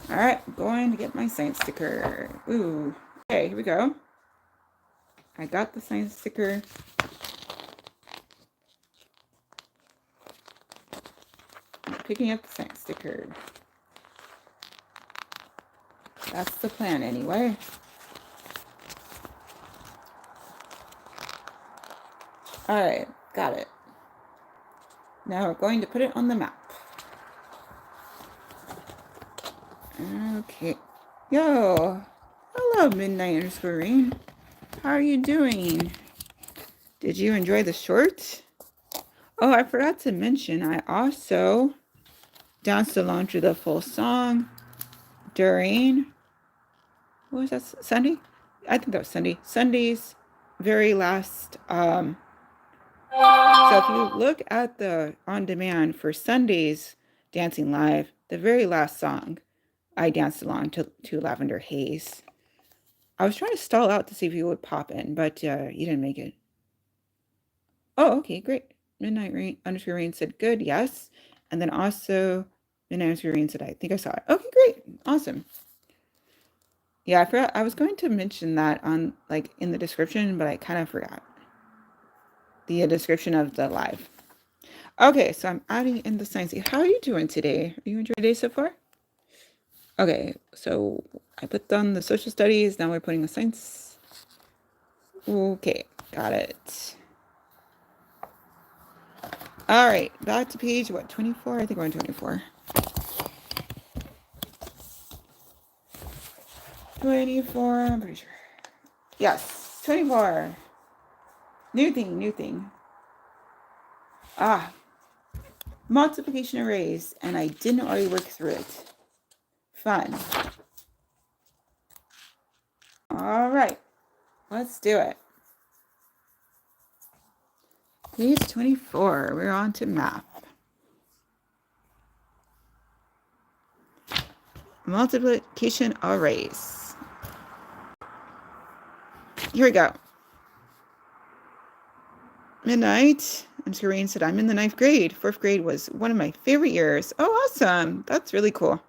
All right, I'm going to get my science sticker. Ooh. Okay, here we go. I got the science sticker. I'm picking up the science sticker. That's the plan anyway. All right, got it. Now we're going to put it on the map. Okay. Yo. Hello, Midnight_Rain. How are you doing? Did you enjoy the short? Oh, I forgot to mention, I also danced along to the full song during, what was that, Sunday? I think that was Sunday. Sunday's very last, so if you look at the on demand for Sunday's Dancing Live, the very last song, I danced along to Lavender Haze. I was trying to stall out to see if you would pop in, but you didn't make it. Oh, okay, great. Midnight_Rain said good, yes. And then also Midnight_Rain said, I think I saw it. Okay, great. Awesome. Yeah, I forgot. I was going to mention that on like in the description, but I kind of forgot. The description of the live. Okay, so I'm adding in the science. How are you doing today? Are you enjoying your day so far? Okay, so I put on the social studies. Now we're putting the science. Okay, got it. All right, back to page, what, 24? I think we're on 24. 24, I'm pretty sure. Yes, 24. New thing. Multiplication arrays, and I didn't already work through it. Fun. All right, let's do it. Page 24, we're on to math. Multiplication arrays. Here we go. Midnight. Rain said, I'm in the 9th grade. 4th grade was one of my favorite years. Oh, awesome. That's really cool.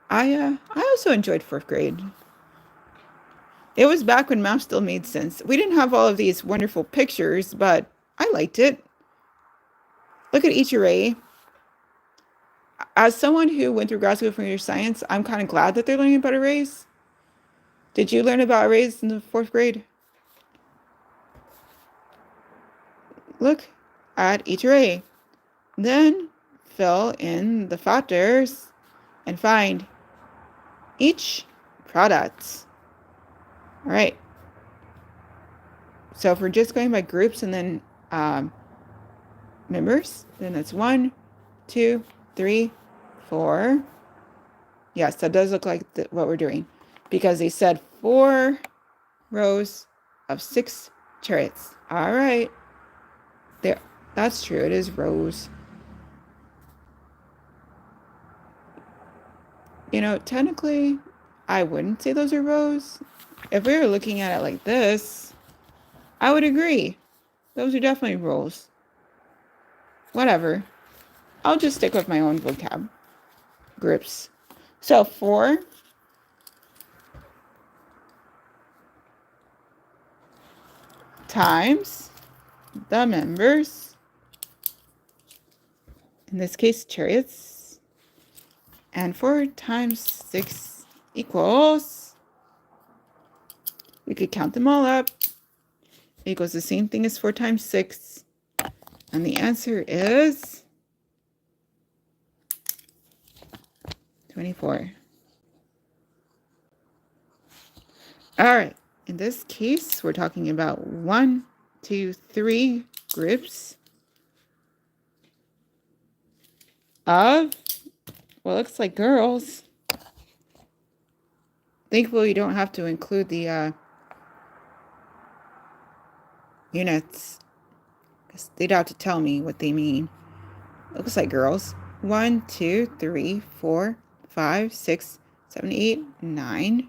I also enjoyed 4th grade. It was back when math still made sense. We didn't have all of these wonderful pictures, but I liked it. Look at each array. As someone who went through grad school for computer science, I'm kind of glad that they're learning about arrays. Did you learn about arrays in the 4th grade? Look at each array. Then fill in the factors and find each product. All right. So if we're just going by groups and then members, then it's 1, 2, 3, 4. Yes, that does look like what we're doing because they said 4 rows of 6 chariots. All right. There. That's true. It is rows. You know, technically, I wouldn't say those are rows. If we were looking at it like this, I would agree. Those are definitely rows. Whatever. I'll just stick with my own vocab. Groups. So 4 times the members, in this case chariots, and 4 times 6 equals, we could count them all up, equals the same thing as 4 times 6, and the answer is 24. All right, in this case, we're talking about 1, 2, 3 groups of, well, looks like girls. Thankfully, you don't have to include the units, because they'd have to tell me what they mean. Looks like girls. 1, 2, 3, 4, 5, 6, 7, 8, 9.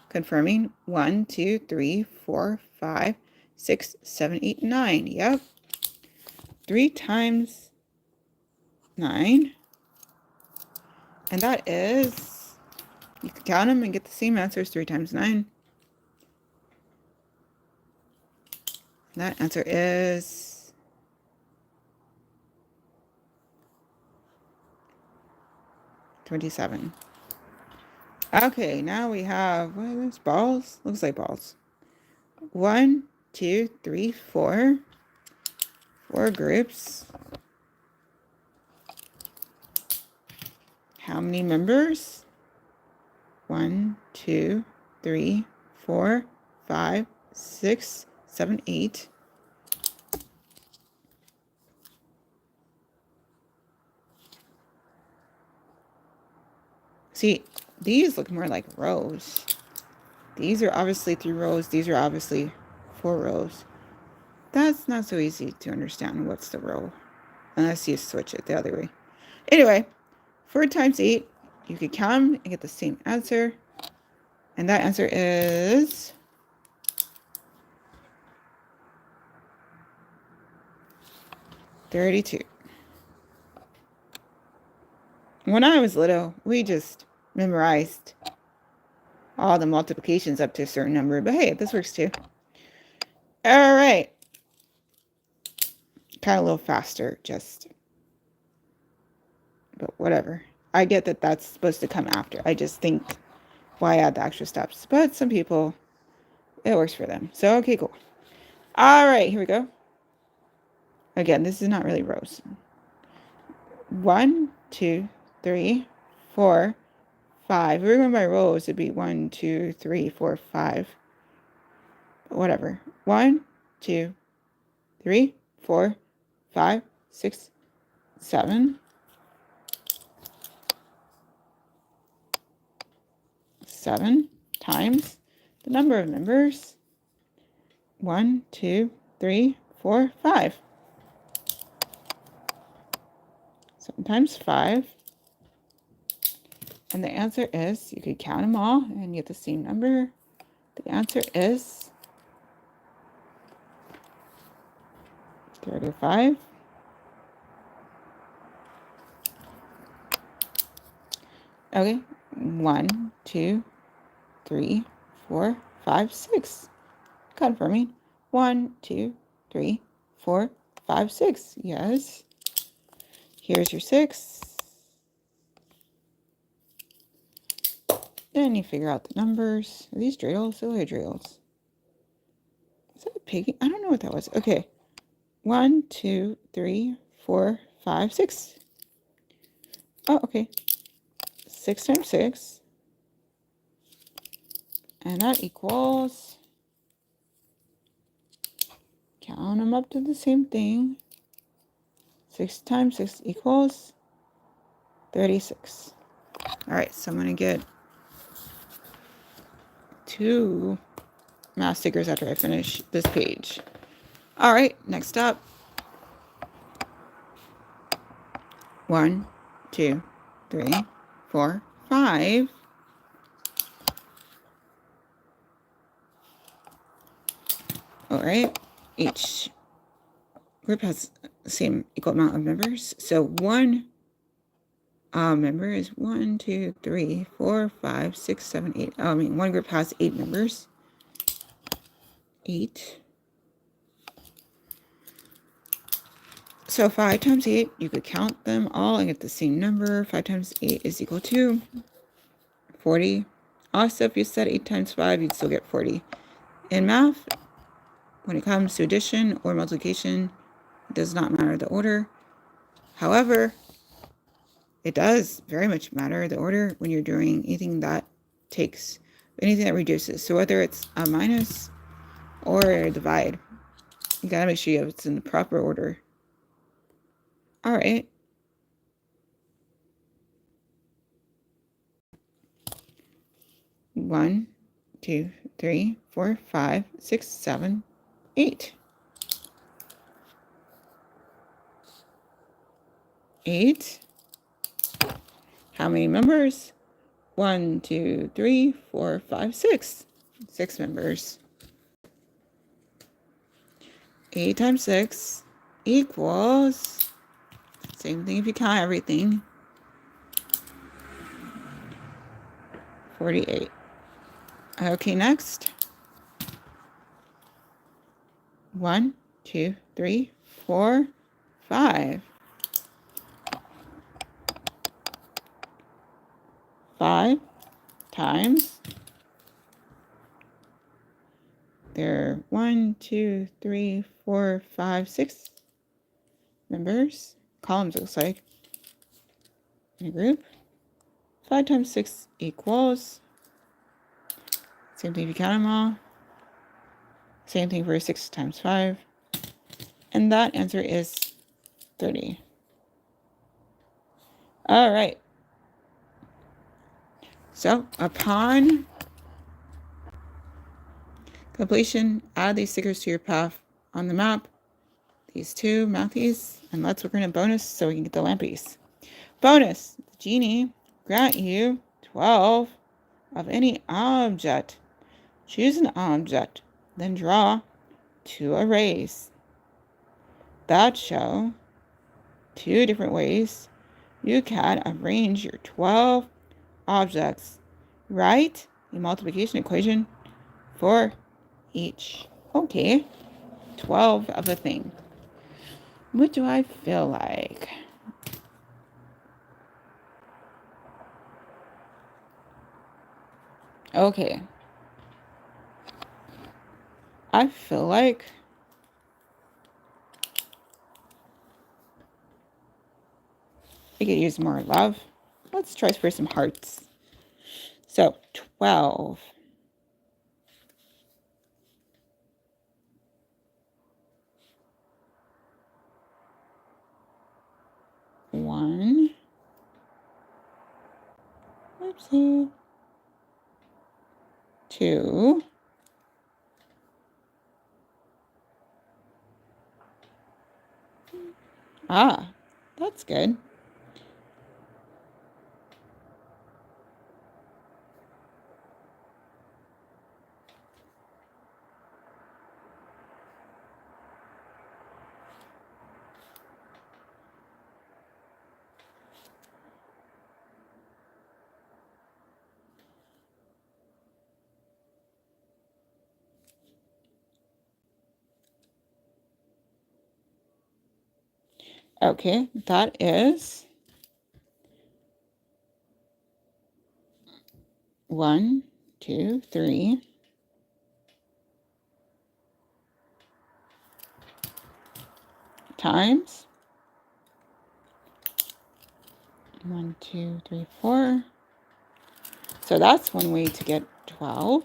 Confirming. 1, 2, 3, 4, 5, 6, 7, 8, 9. Yep. 3 times 9. And that is, you can count them and get the same answer as 3 times 9. That answer is 27. Okay, now we have, what are those, balls? Looks like balls. 1, 2, 3, 4. 4 groups. How many members? 1, 2, 3, 4, 5, 6, 7, 8. See, these look more like rows. These are obviously 3 rows. These are obviously 4 rows. That's not so easy to understand what's the row, unless you switch it the other way. Anyway, 4 times 8, you could count them and get the same answer. And that answer is 32. When I was little, we just memorized all the multiplications up to a certain number. But hey, this works too. All right. Kind of a little faster, just. But whatever. I get that that's supposed to come after. I just think, why add the extra steps? But some people, it works for them. So, okay, cool. All right, here we go. Again, this is not really rows. 1, 2, 3, 4, 5. If we were going by rows, it'd be 1, 2, 3, 4, 5. But whatever. 1, 2, 3, 4, 5, 6, 7. 7 times the number of members. 1, 2, 3, 4, 5. 7 times 5. And the answer is, you could count them all and get the same number. The answer is 35. Okay, 1, 2, 3, 4, 5, 6. Confirming. 1, 2, 3, 4, 5, 6. Yes. Here's your 6. Then you figure out the numbers. Are these dreidels? They're dreidels. Is that a piggy? I don't know what that was. Okay. 1, 2, 3, 4, 5, 6. Oh, okay. 6 times 6. And that equals, count them up to the same thing. 6 times 6 equals 36. All right, so I'm going to get 2 math stickers after I finish this page. All right, next up. 1, 2, 3, 4, 5. All right, each group has the same equal amount of members. So one member is 1, 2, 3, 4, 5, 6, 7, 8. Oh, I mean, one group has 8 members. 8. So 5 times 8, you could count them all and get the same number. 5 times 8 is equal to 40. Also, if you said 8 times 5, you'd still get 40. In math, when it comes to addition or multiplication, it does not matter the order. However, it does very much matter the order when you're doing anything that takes, anything that reduces. So whether it's a minus or a divide, you gotta make sure it's in the proper order. All right. One, 2, 3, 4, 5, 6, 7, 8. 8. How many members? 1, 2, 3, 4, 5, 6. 6 members. 8 times 6 equals, same thing if you count everything, 48. Okay, next. 1, 2, 3, 4, 5. 5 times, there are 1, 2, 3, 4, 5, 6 members, columns looks like, in a group. 5 times 6 equals, same thing if you count them all, same thing for 6 times 5, and that answer is 30. All right. So upon completion, add these stickers to your path on the map. These 2, mount these, and let's work in a bonus so we can get the lampies. Bonus, the genie grant you 12 of any object. Choose an object, then draw 2 arrays that show 2 different ways you can arrange your 12 objects. Write a multiplication equation for each. Okay, 12 of a thing. What do I feel like? Okay. I feel like I could use more love. Let's try for some hearts. So 12. 1. Oopsie. 2. Ah, that's good. Okay, that is 1, 2, 3. Times 1, 2, 3, 4. So that's one way to get 12.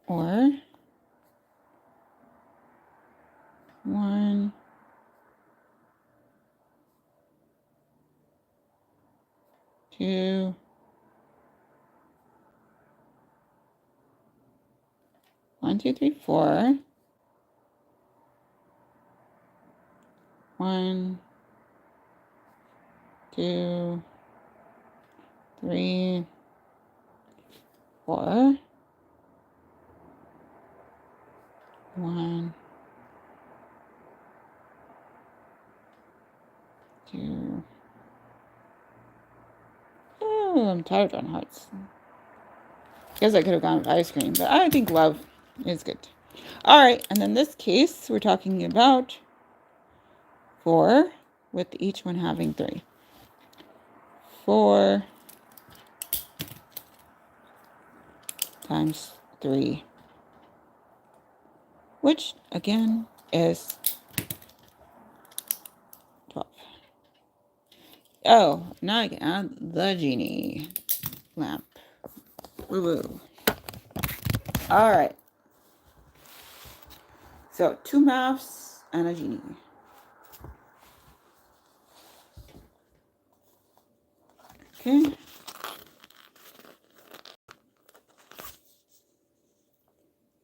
Or 1, 2, 1, 2, 3, 4. 1, 2, 3, 4. 1, 2. Oh, I'm tired on hearts. Guess I could have gone with ice cream, but I think love is good. All right, and in this case, we're talking about 4 with each one having 3. 4 times 3, which again is 12. Oh, now I can add the genie lamp. Woo-woo. All right. So 2 maths and a genie. Okay.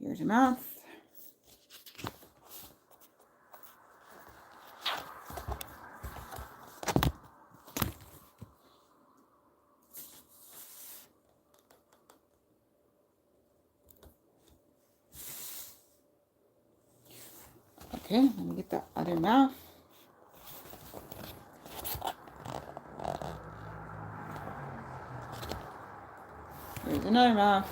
Here's a math. Okay, let me get the other math. Here's another math.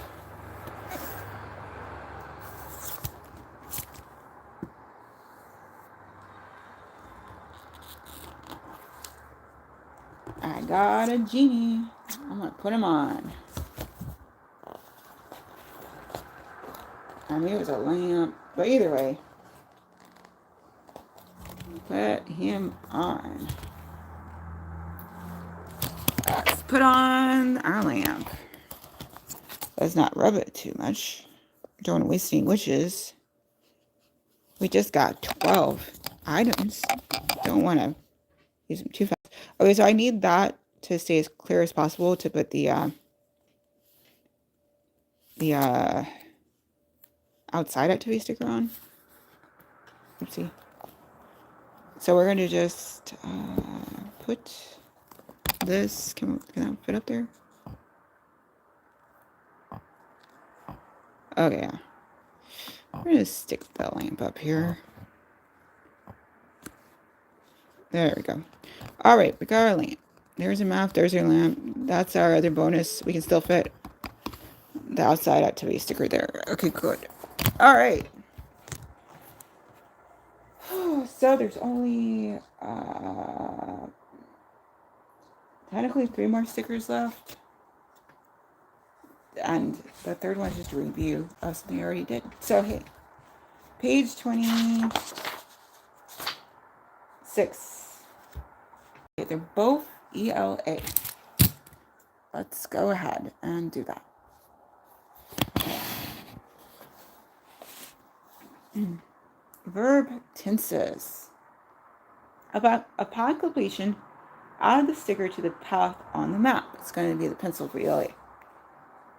I got a genie. I'm gonna put him on. I mean, it was a lamp, but either way, put him on. Let's put on our lamp. Let's not rub it too much. Don't want to waste any wishes. We just got 12 items. Don't want to use them too fast. Okay, so I need that to stay as clear as possible to put the outside activity sticker on. Oopsie. So we're going to just put this. Can that fit up there? Okay, yeah. We're going to stick the lamp up here. There we go. All right, we got our lamp. There's a map. There's our lamp. That's our other bonus. We can still fit the outside activity sticker there. Okay, good. All right. So there's only technically 3 more stickers left. And the third one is just a review of something I already did. So, hey, page 26. Okay, they're both ELA. Let's go ahead and do that. Verb tenses. Upon completion, add the sticker to the path on the map. It's going to be the pencil for ELA.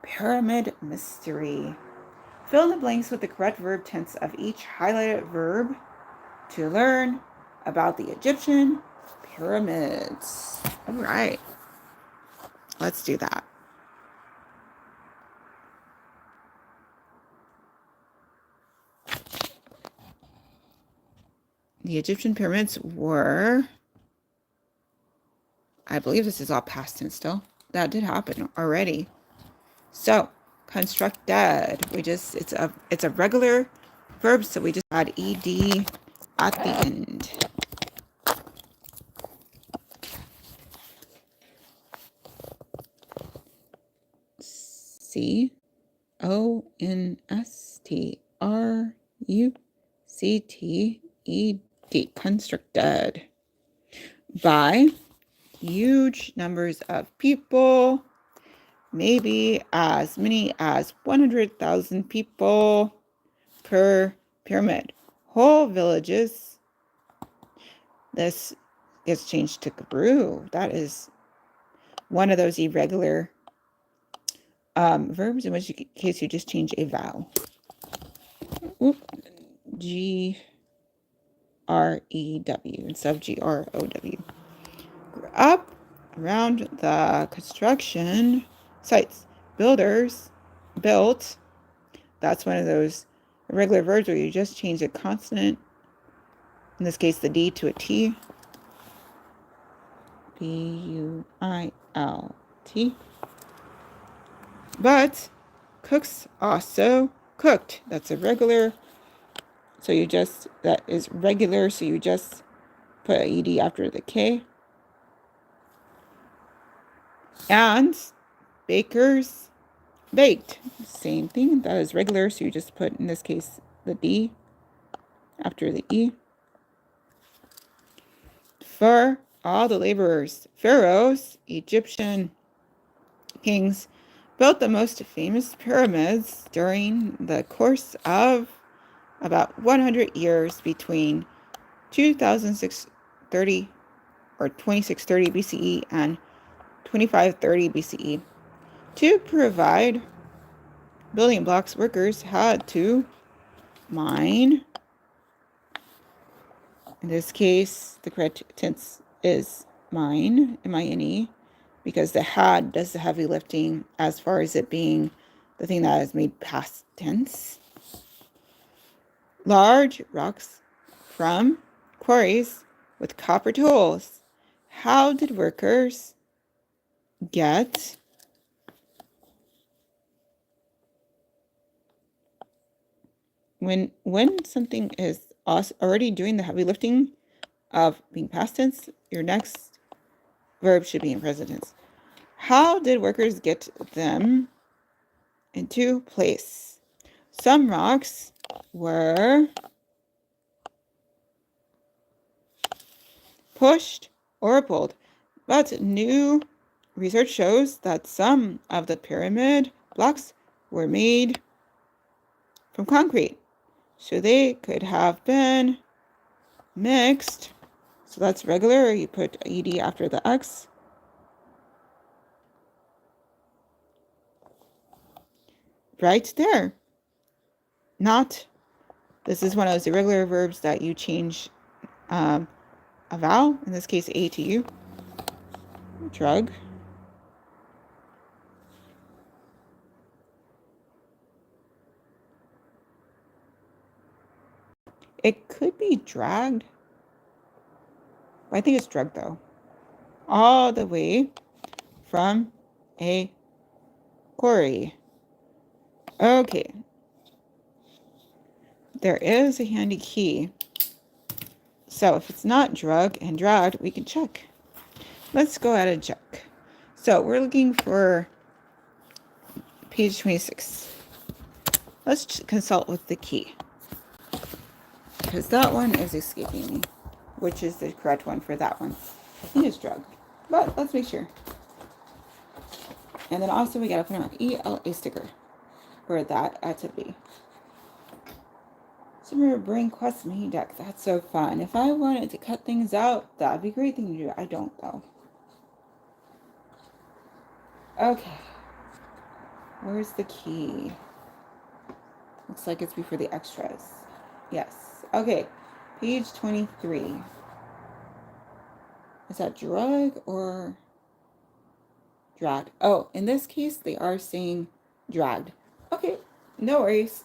Pyramid mystery. Fill in the blanks with the correct verb tense of each highlighted verb to learn about the Egyptian pyramids. All right. Let's do that. The Egyptian pyramids were, I believe this is all past tense still. That did happen already. So, constructed. It's a regular verb, so we just add ed at the end. constructed. Constructed by huge numbers of people, maybe as many as 100,000 people per pyramid. Whole villages. This gets changed to grew. That is one of those irregular verbs in which case you just change a vowel. G-R-E-W instead of G-R-O-W. Grew up around the construction sites. Builders built. That's one of those irregular verbs where you just change a consonant, in this case the D, to a T. B-U-I-L-T. But cooks also cooked. That's irregular. So you just, that is regular. So you just put an ED after the K. And bakers baked. Same thing. That is regular. So you just put, in this case, the D after the E. For all the laborers, pharaohs, Egyptian kings, built the most famous pyramids during the course of about 100 years between 2630 or 2630 BCE and 2530 BCE. To provide building blocks, workers had to mine. In this case, the correct tense is mine, M-I-N-E, because the had does the heavy lifting as far as it being the thing that is made past tense. Large rocks from quarries with copper tools. How did workers get when something is already doing the heavy lifting of being past tense, your next verb should be in present tense. How did workers get them into place? Some rocks were pushed or pulled, but new research shows that some of the pyramid blocks were made from concrete, so they could have been mixed. So that's regular. You put ed after the x. Right there. Not. This is one of those irregular verbs that you change a vowel, in this case A to U. Drug. It could be dragged. I think it's drug though. All the way from a quarry. Okay. There is a handy key. So if it's not drug and dragged, we can check. Let's go ahead and check. So we're looking for page 26. Let's consult with the key, because that one is escaping me. Which is the correct one for that one? I think it's drug, but let's make sure. And then also we gotta put on an ELA sticker for that activity. Summer brainquest mini deck. That's so fun. If I wanted to cut things out, that'd be a great thing to do. I don't though. Okay. Where's the key? Looks like it's before the extras. Yes. Okay. Page 23. Is that drug or dragged? Oh, in this case, they are saying dragged. Okay. No worries.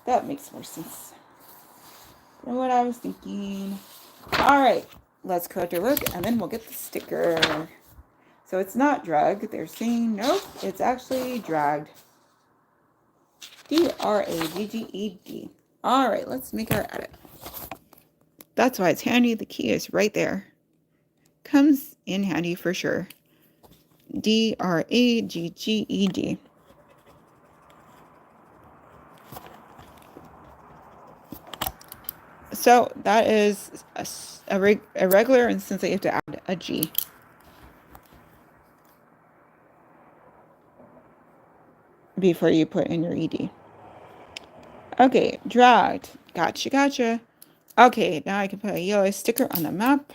That makes more sense than what I was thinking. All right. Let's go to work and then we'll get the sticker. So it's not drug. They're saying nope. It's actually dragged. D-R-A-G-G-E-D. All right, let's make our edit. That's why it's handy. The key is right there. Comes in handy for sure. D-R-A-G-G-E-D. So that is a regular, and since you have to add a G. Before you put in your ED. Okay, dragged. Gotcha. Okay, now I can put a yellow sticker on the map.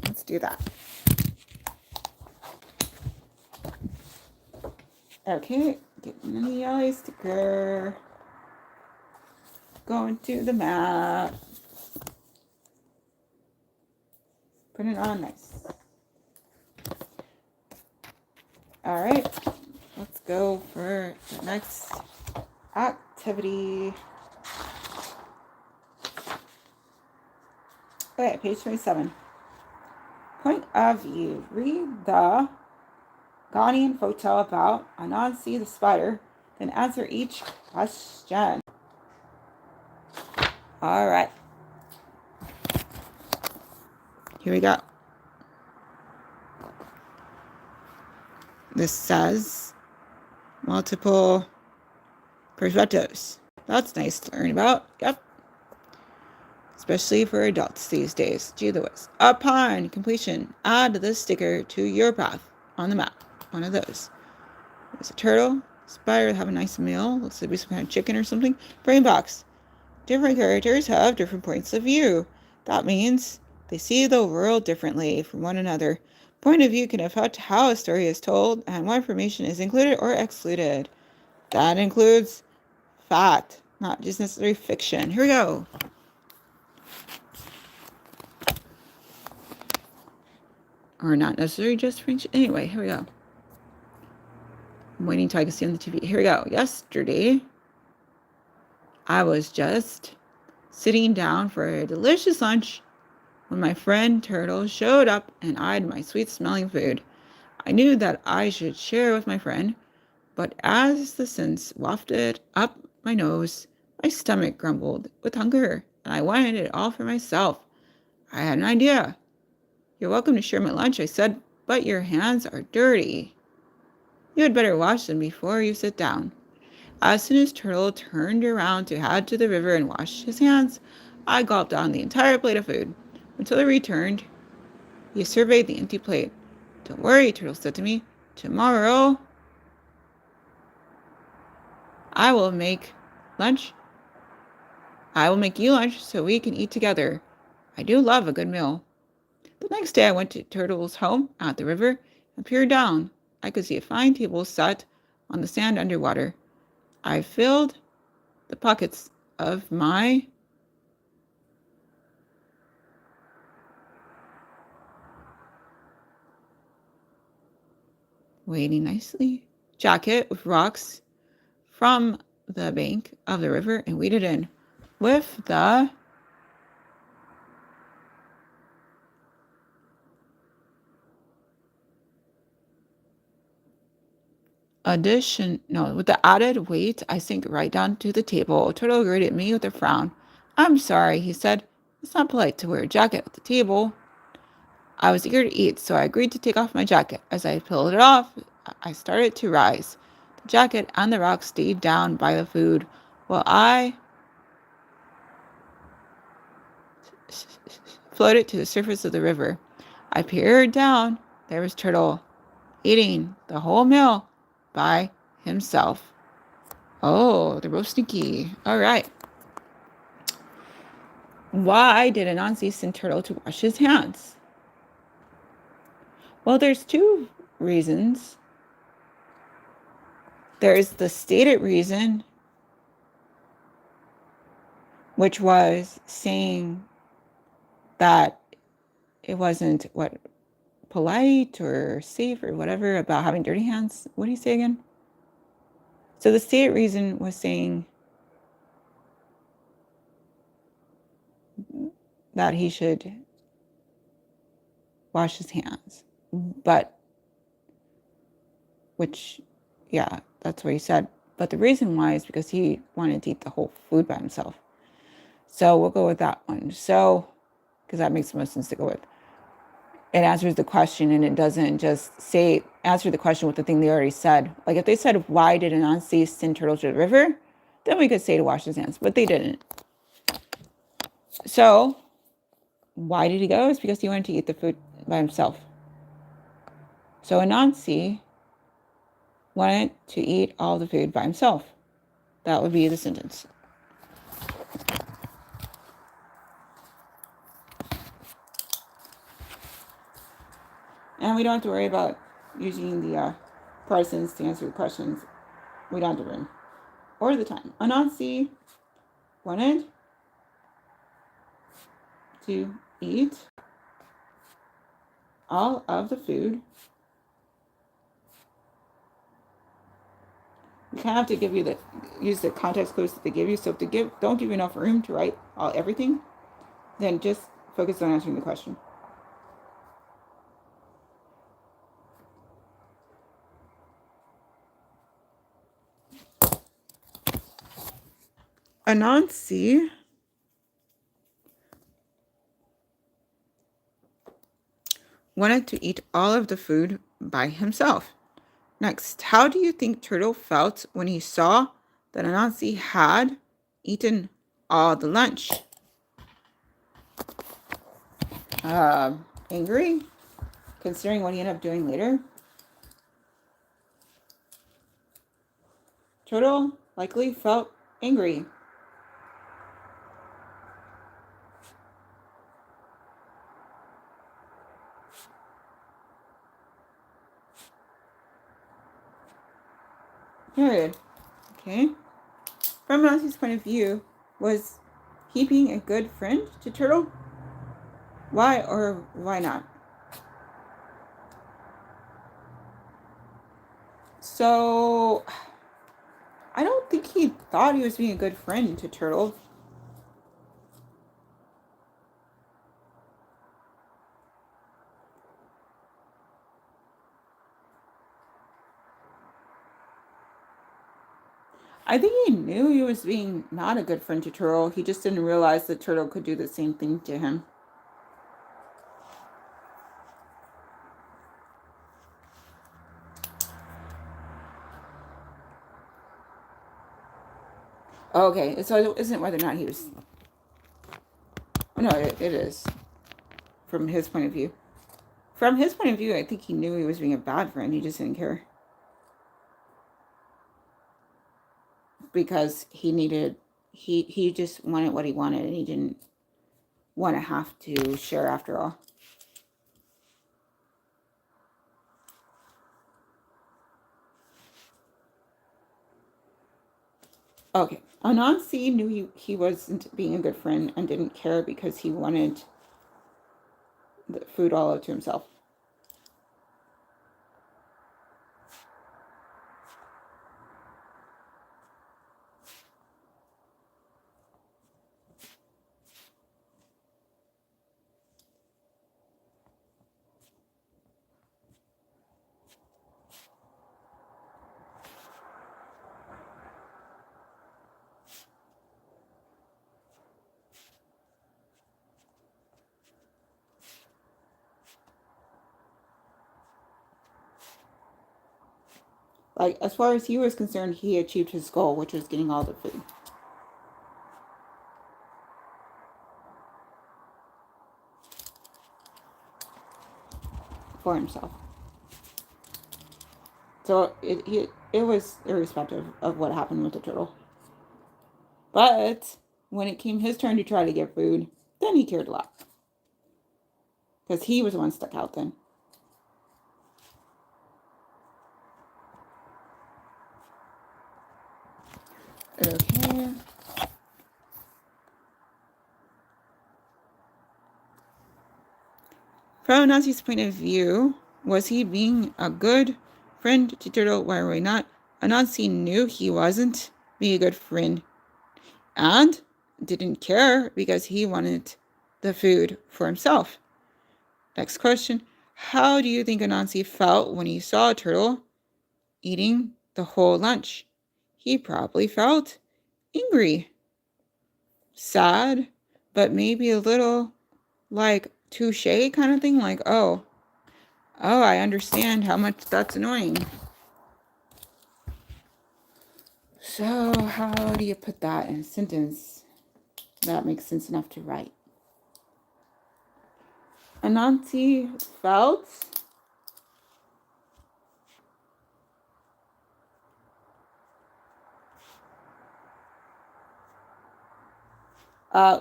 Let's do that. Okay, getting the yellow sticker. Going to the map. Put it on nice. All right, let's go for the next activity. Okay, page 27. Point of view. Read the Ghanaian photo about Anansi the spider, then answer each question. All right. Here we go. This says multiple perspectives. That's nice to learn about. Yep. Especially for adults these days. Gee Lewis. Upon completion, add this sticker to your path on the map. One of those. There's a turtle. Spider have a nice meal. Looks like some kind of chicken or something. Brain box. Different characters have different points of view. That means they see the world differently from one another. Point of view can affect how a story is told and what information is included or excluded. That includes fact, not just necessarily fiction. Here we go. Or not necessarily just fiction. Anyway, here we go. I'm waiting till I can see on the TV. Here we go. Yesterday, I was just sitting down for a delicious lunch when my friend Turtle showed up and eyed my sweet-smelling food. I knew that I should share with my friend, but as the scents wafted up my nose, my stomach grumbled with hunger, and I wanted it all for myself. I had an idea. You're welcome to share my lunch, I said, but your hands are dirty. You had better wash them before you sit down. As soon as Turtle turned around to head to the river and wash his hands, I gulped down the entire plate of food. Until he returned, he surveyed the empty plate. Don't worry, Turtle said to me. Tomorrow, I will make you lunch so we can eat together. I do love a good meal. The next day I went to Turtle's home at the river and peered down. I could see a fine table set on the sand underwater. I filled the pockets of my jacket with rocks from the bank of the river and waded in. With the added weight, I sank right down to the table. Turtle greeted me with a frown. I'm sorry, he said. It's not polite to wear a jacket at the table. I was eager to eat, so I agreed to take off my jacket. As I peeled it off, I started to rise. The jacket and the rock stayed down by the food, while I floated to the surface of the river. I peered down. There was Turtle, eating the whole meal by himself. Oh, they're both sneaky. All right. Why did Anansi send Turtle to wash his hands? Well, there's two reasons. There's the stated reason, which was saying that it wasn't polite or safe or whatever about having dirty hands. What do you say again? So the stated reason was saying that he should wash his hands, that's what he said. But the reason why is because he wanted to eat the whole food by himself. So we'll go with that one. So, because that makes the most sense to go with. It answers the question, and it doesn't just answer the question with the thing they already said. Like if they said, why did Anansi send Turtle to the river? Then we could say to wash his hands, but they didn't. So why did he go? It's because he wanted to eat the food by himself. So Anansi wanted to eat all the food by himself. That would be the sentence. And we don't have to worry about using the persons to answer the questions. We don't have the room or the time. Anansi wanted to eat all of the food. You kind of have to use the context clues that they give you. So if they don't give you enough room to write everything, then just focus on answering the question. Anansi wanted to eat all of the food by himself. Next, how do you think Turtle felt when he saw that Anansi had eaten all the lunch? Angry, considering what he ended up doing later. Turtle likely felt angry. Period. Okay. From Anansi's point of view, was he being a good friend to Turtle? Why or why not? So, I don't think he thought he was being a good friend to Turtle. I think he knew he was being not a good friend to Turtle. He just didn't realize that Turtle could do the same thing to him. Okay, so it isn't whether or not he was... No, it is. From his point of view. From his point of view, I think he knew he was being a bad friend. He just didn't care. Because he needed... He just wanted what he wanted, and he didn't want to have to share after all. Okay, Anansi knew he wasn't being a good friend and didn't care because he wanted the food all up to himself. Like, as far as he was concerned, he achieved his goal, which was getting all the food. For himself. So, it was irrespective of what happened with the turtle. But, when it came his turn to try to get food, then he cared a lot. Because he was the one stuck out then. Okay. From Anansi's point of view, was he being a good friend to Turtle? Why or why not? Anansi knew he wasn't being a good friend and didn't care because he wanted the food for himself. Next question. How do you think Anansi felt when he saw Turtle eating the whole lunch? He probably felt angry, sad, but maybe a little like touche kind of thing, like, oh, I understand how much that's annoying. So how do you put that in a sentence that makes sense enough to write? Anansi felt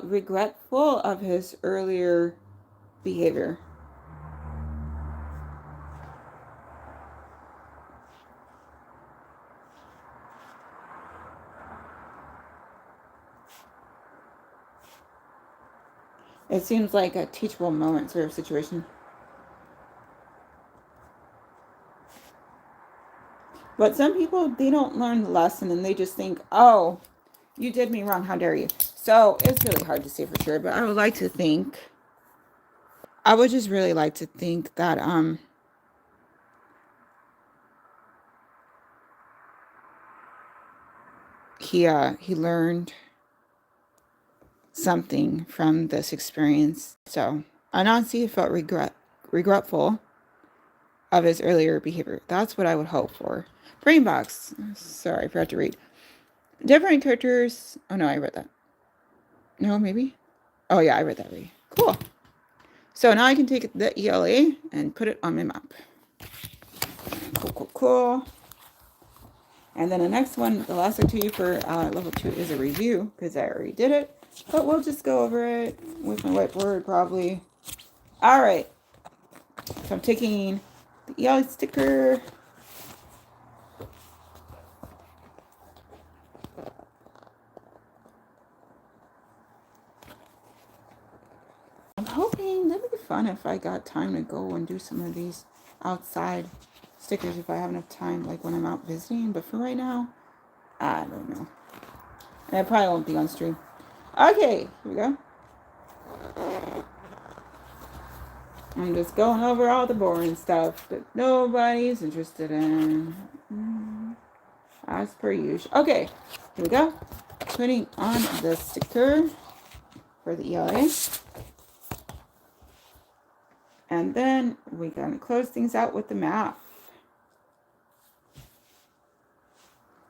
regretful of his earlier behavior. It seems like a teachable moment sort of situation. But some people, they don't learn the lesson and they just think, oh, you did me wrong, how dare you? So it's really hard to say for sure, but I would like to think, I would just really like to think that he learned something from this experience. So Anansi felt regretful of his earlier behavior. That's what I would hope for. Brainbox. Sorry, I forgot to read. Different characters. Oh no, I read that. No, maybe. Oh yeah, I read that already. Cool. So now I can take the ELA and put it on my map. Cool. And then the next one, the last activity for level 2 is a review because I already did it. But we'll just go over it with my whiteboard probably. All right. So I'm taking the ELA sticker. I'm hoping that'd be fun if I got time to go and do some of these outside stickers if I have enough time, like when I'm out visiting. But for right now, I don't know. And I probably won't be on stream. Okay, here we go. I'm just going over all the boring stuff that nobody's interested in. As per usual. Okay, here we go. Putting on the sticker for the ELA. And then we're going to close things out with the map.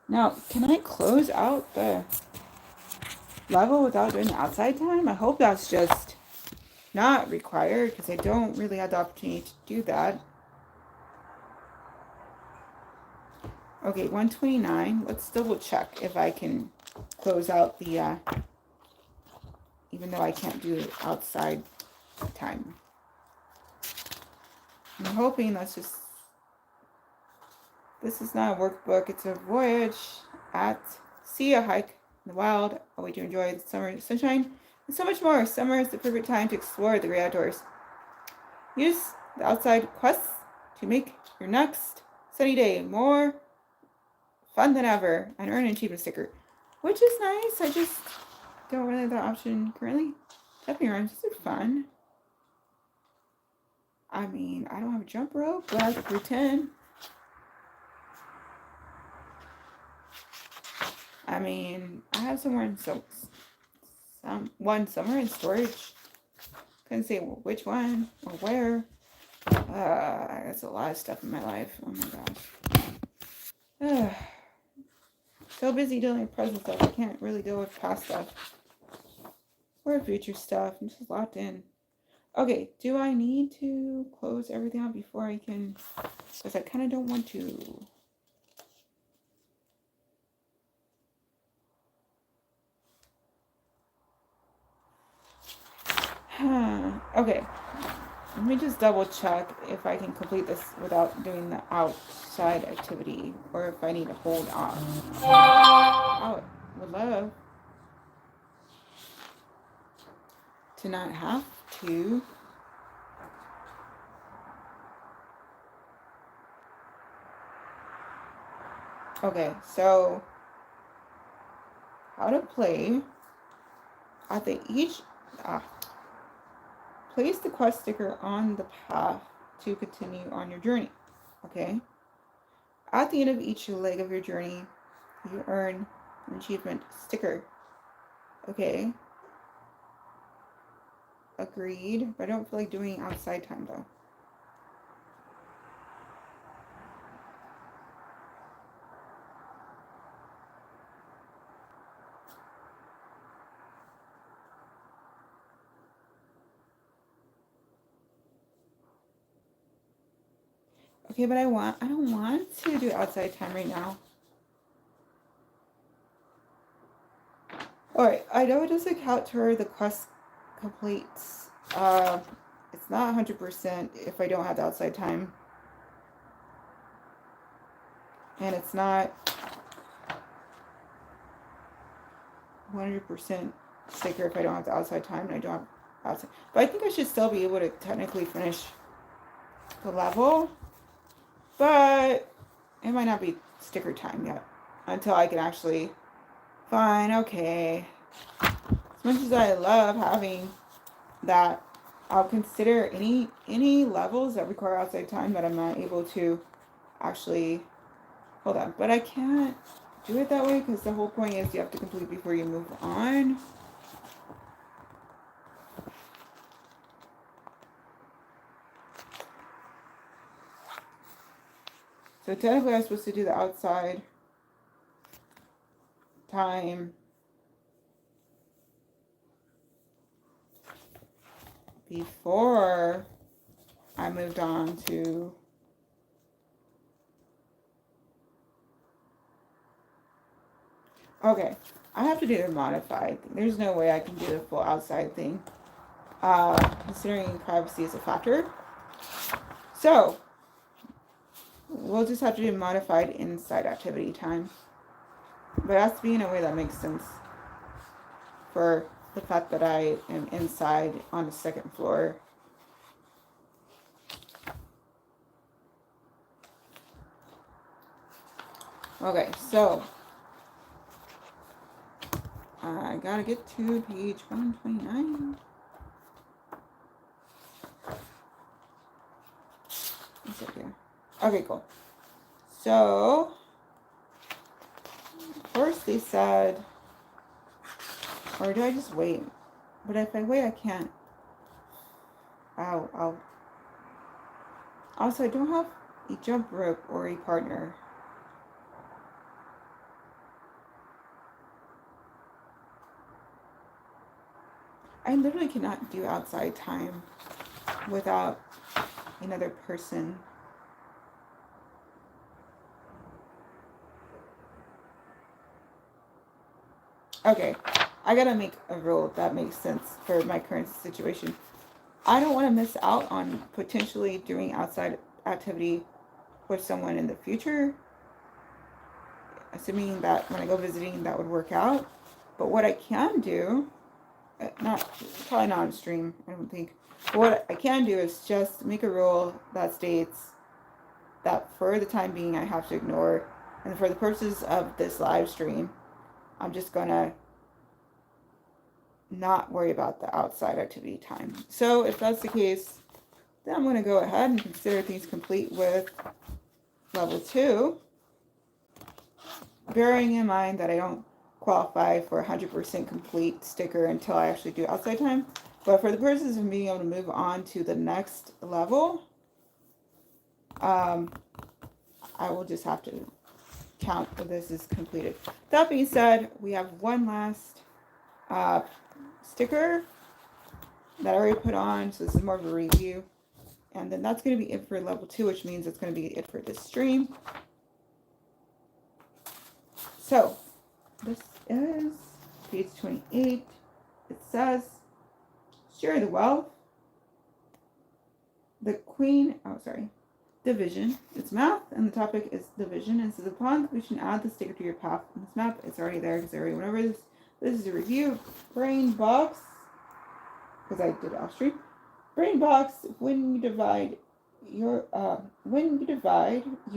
Now, can I close out the level without doing the outside time? I hope that's just not required because I don't really have the opportunity to do that. Okay, 129. Let's double check if I can close out the, even though I can't do it outside time. I'm hoping that's just, this is not a workbook, it's a voyage at sea, a hike in the wild, a way to enjoy the summer sunshine, and so much more. Summer is the perfect time to explore the great outdoors. Use the outside quests to make your next sunny day more fun than ever and earn an achievement sticker, which is nice. I just don't really have that option currently. Jumping around is just fun. I mean, I don't have a jump rope, but I can pretend. I mean, I have somewhere in one somewhere in storage. Couldn't say which one or where. That's a lot of stuff in my life. Oh my gosh. So busy dealing with present stuff, I can't really deal with past stuff or future stuff. I'm just locked in. Okay, do I need to close everything out before I can? Because I kind of don't want to. Okay, let me just double check if I can complete this without doing the outside activity or if I need to hold off. I would love to not have to. Okay, so how to play at the place the quest sticker on the path to continue on your journey. Okay. At the end of each leg of your journey, you earn an achievement sticker. Okay. Agreed. But I don't feel like doing outside time though. Okay, but I don't want to do outside time right now. Alright, I know it doesn't count toward the quest completes. It's not 100% if I don't have the outside time. And it's not 100% sticker if I don't have the outside time and I don't have outside. But I think I should still be able to technically finish the level. But it might not be sticker time yet until I can actually fine, okay. As much as I love having that, I'll consider any levels that require outside time that I'm not able to actually hold on. But I can't do it that way because the whole point is you have to complete before you move on. So technically I'm supposed to do the outside time before I moved on to okay. I have to do the modified thing. There's no way I can do the full outside thing. Considering privacy is a factor. So we'll just have to do modified inside activity time. But it has to be in a way that makes sense for the fact that I am inside on the second floor. Okay, so I gotta get to page 129. What's up here? Okay, cool. So first they said, or do I just wait? But if I wait, I can't. Also, I don't have a jump rope or a partner. I literally cannot do outside time without another person. Okay, I gotta make a rule that makes sense for my current situation. I don't want to miss out on potentially doing outside activity with someone in the future, assuming that when I go visiting that would work out. But what I can do, probably not on stream, I don't think. But what I can do is just make a rule that states that for the time being I have to ignore, and for the purposes of this live stream, I'm just gonna not worry about the outside activity time. So if that's the case, then I'm going to go ahead and consider things complete with level 2, bearing in mind that I don't qualify for 100% complete sticker until I actually do outside time. But for the purposes of being able to move on to the next level, I will just have to count that this is completed. That being said, we have one last sticker that I already put on, so this is more of a review. And then that's going to be it for level 2, which means it's going to be it for this stream. So, this is page 28. It says, share the wealth. The queen, division. It's math, and the topic is division. And so upon completion, add the sticker to your path. In this map, it's already there because I already went over this. This is a review of Brain Box, because I did it off stream. Brain Box, when you divide, you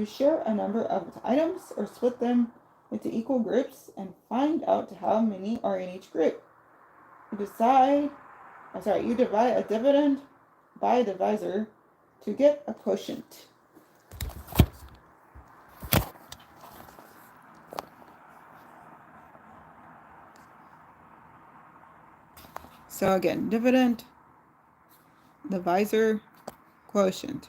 share a number of items or split them into equal groups and find out how many are in each group. You divide a dividend by a divisor to get a quotient. So again, dividend, divisor, quotient.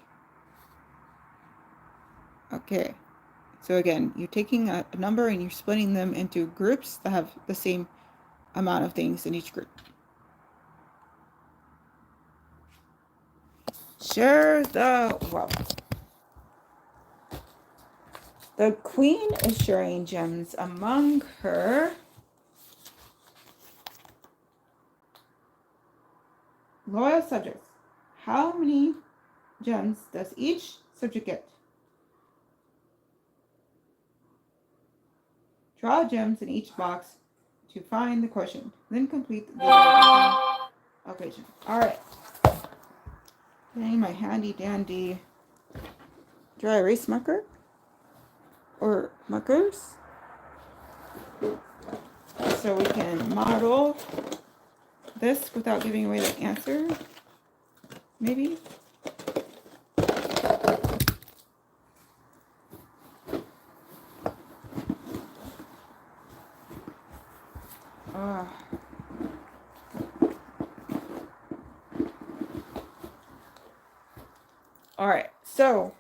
Okay. So again, you're taking a number and you're splitting them into groups that have the same amount of things in each group. Share the wealth. The queen is sharing gems among her loyal subjects. How many gems does each subject get? Draw gems in each box to find the quotient. Then complete the equation. Alright. Getting my handy dandy dry erase marker or markers so we can model this without giving away the answer. Maybe. All right, so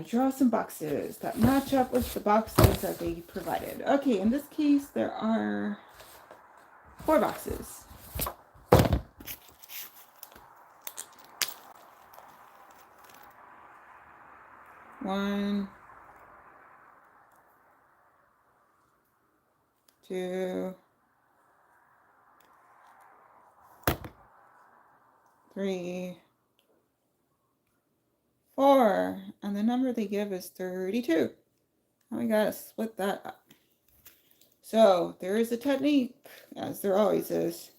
draw some boxes that match up with the boxes that they provided. Okay, in this case, there are 4 boxes. One, 2, 3, 4, and the number they give is 32. And we gotta split that up. So there is a technique, as there always is.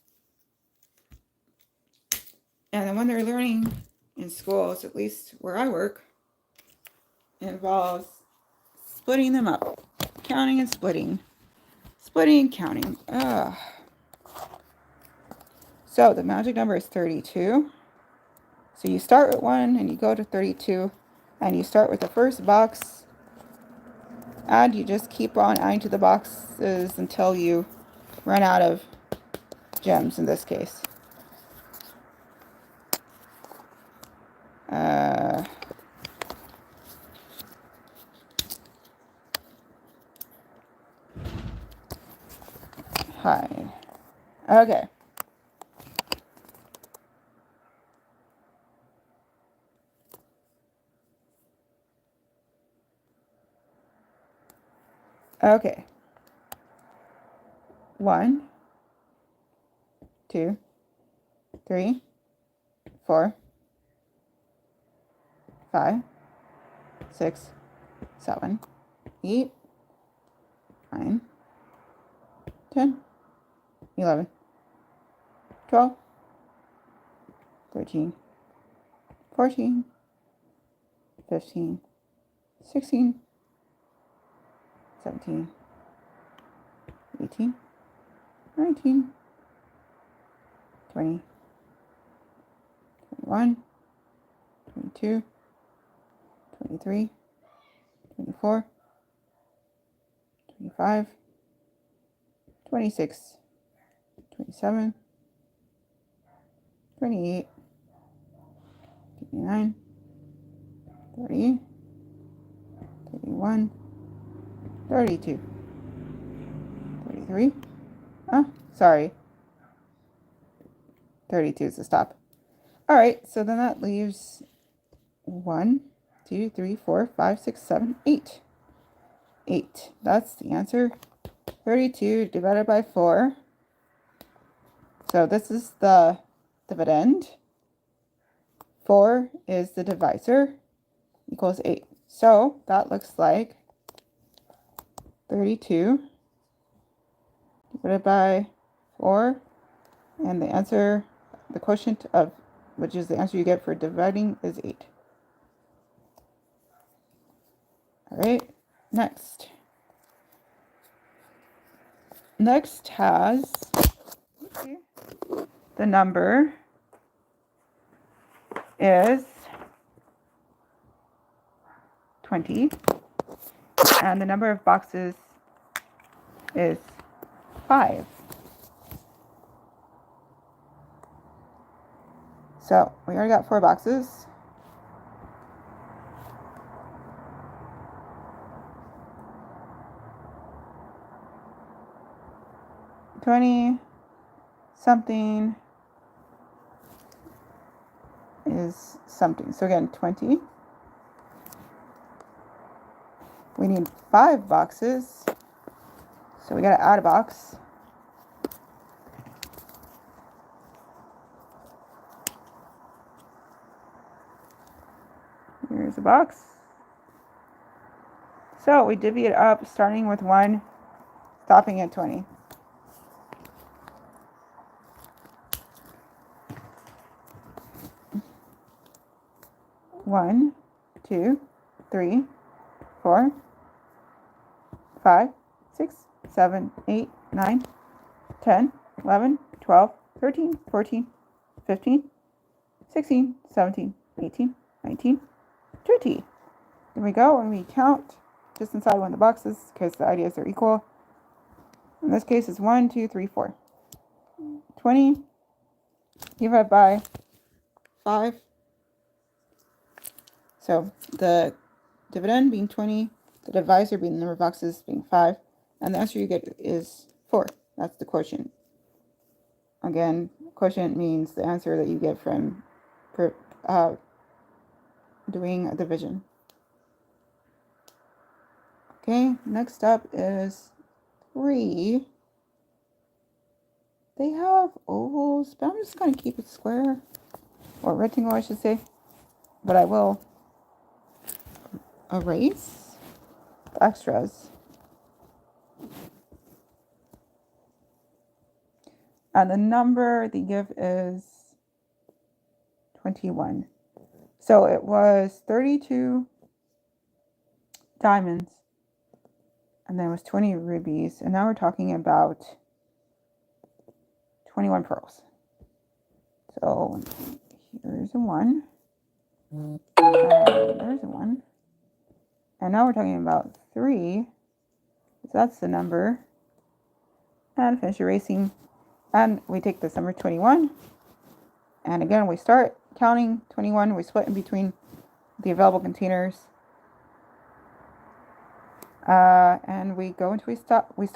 And when they're learning in schools, at least where I work, it involves splitting them up, counting and splitting, splitting and counting. So the magic number is 32. So you start with 1 and you go to 32, and you start with the first box, and you just keep on adding to the boxes until you run out of gems in this case. Hi. Okay. Okay. 1, 2, 3, 4, 5, 6, 7, 8, 9, 10, 11, 12, 13, 14, 15, 16, 17, 18, 19, 20, 21, 22, 23, 24, 25, 26, 27, 28, 29, 30, 31, 32, 33, sorry, 32 is the stop. All right, so then that leaves 1, 2, 3, 4, 5, 6, 7, 8. 8. That's the answer. 32 divided by 4. So this is the dividend. 4 is the divisor, equals 8. So that looks like 32 divided by 4, and the answer, the quotient of, which is the answer you get for dividing, is 8. All right, next. Next has the number is 20, and the number of boxes is 5. So we already got 4 boxes. $20 something is something. So again, 20. We need 5 boxes. So we got to add a box. Here's a box. So we divvy it up, starting with 1, stopping at 20. One, 2, 3, 4, 5, 6, 7, 8, 9, 10, 11, 12, 13, 14, 15, 16, 17, 18, 19, 20. Then we go and we count just inside one of the boxes because the ideas are equal. In this case, it's 1, 2, 3, 4. 20 divided by 5. So the dividend being 20, the divisor being the number of boxes being 5, and the answer you get is 4. That's the quotient. Again, quotient means the answer that you get from doing a division. Okay, next up is 3. They have ovals, but I'm just going to keep it square, or rectangle I should say, but I will erase the extras. And the number they give is 21. So it was 32 diamonds, and then it was 20 rubies, and now we're talking about 21 pearls. So here's a 1, and there's a 1, and now we're talking about 3, so that's the number, and finish erasing, and we take this number 21, and again we start counting 21, we split in between the available containers, and we go until we stop. We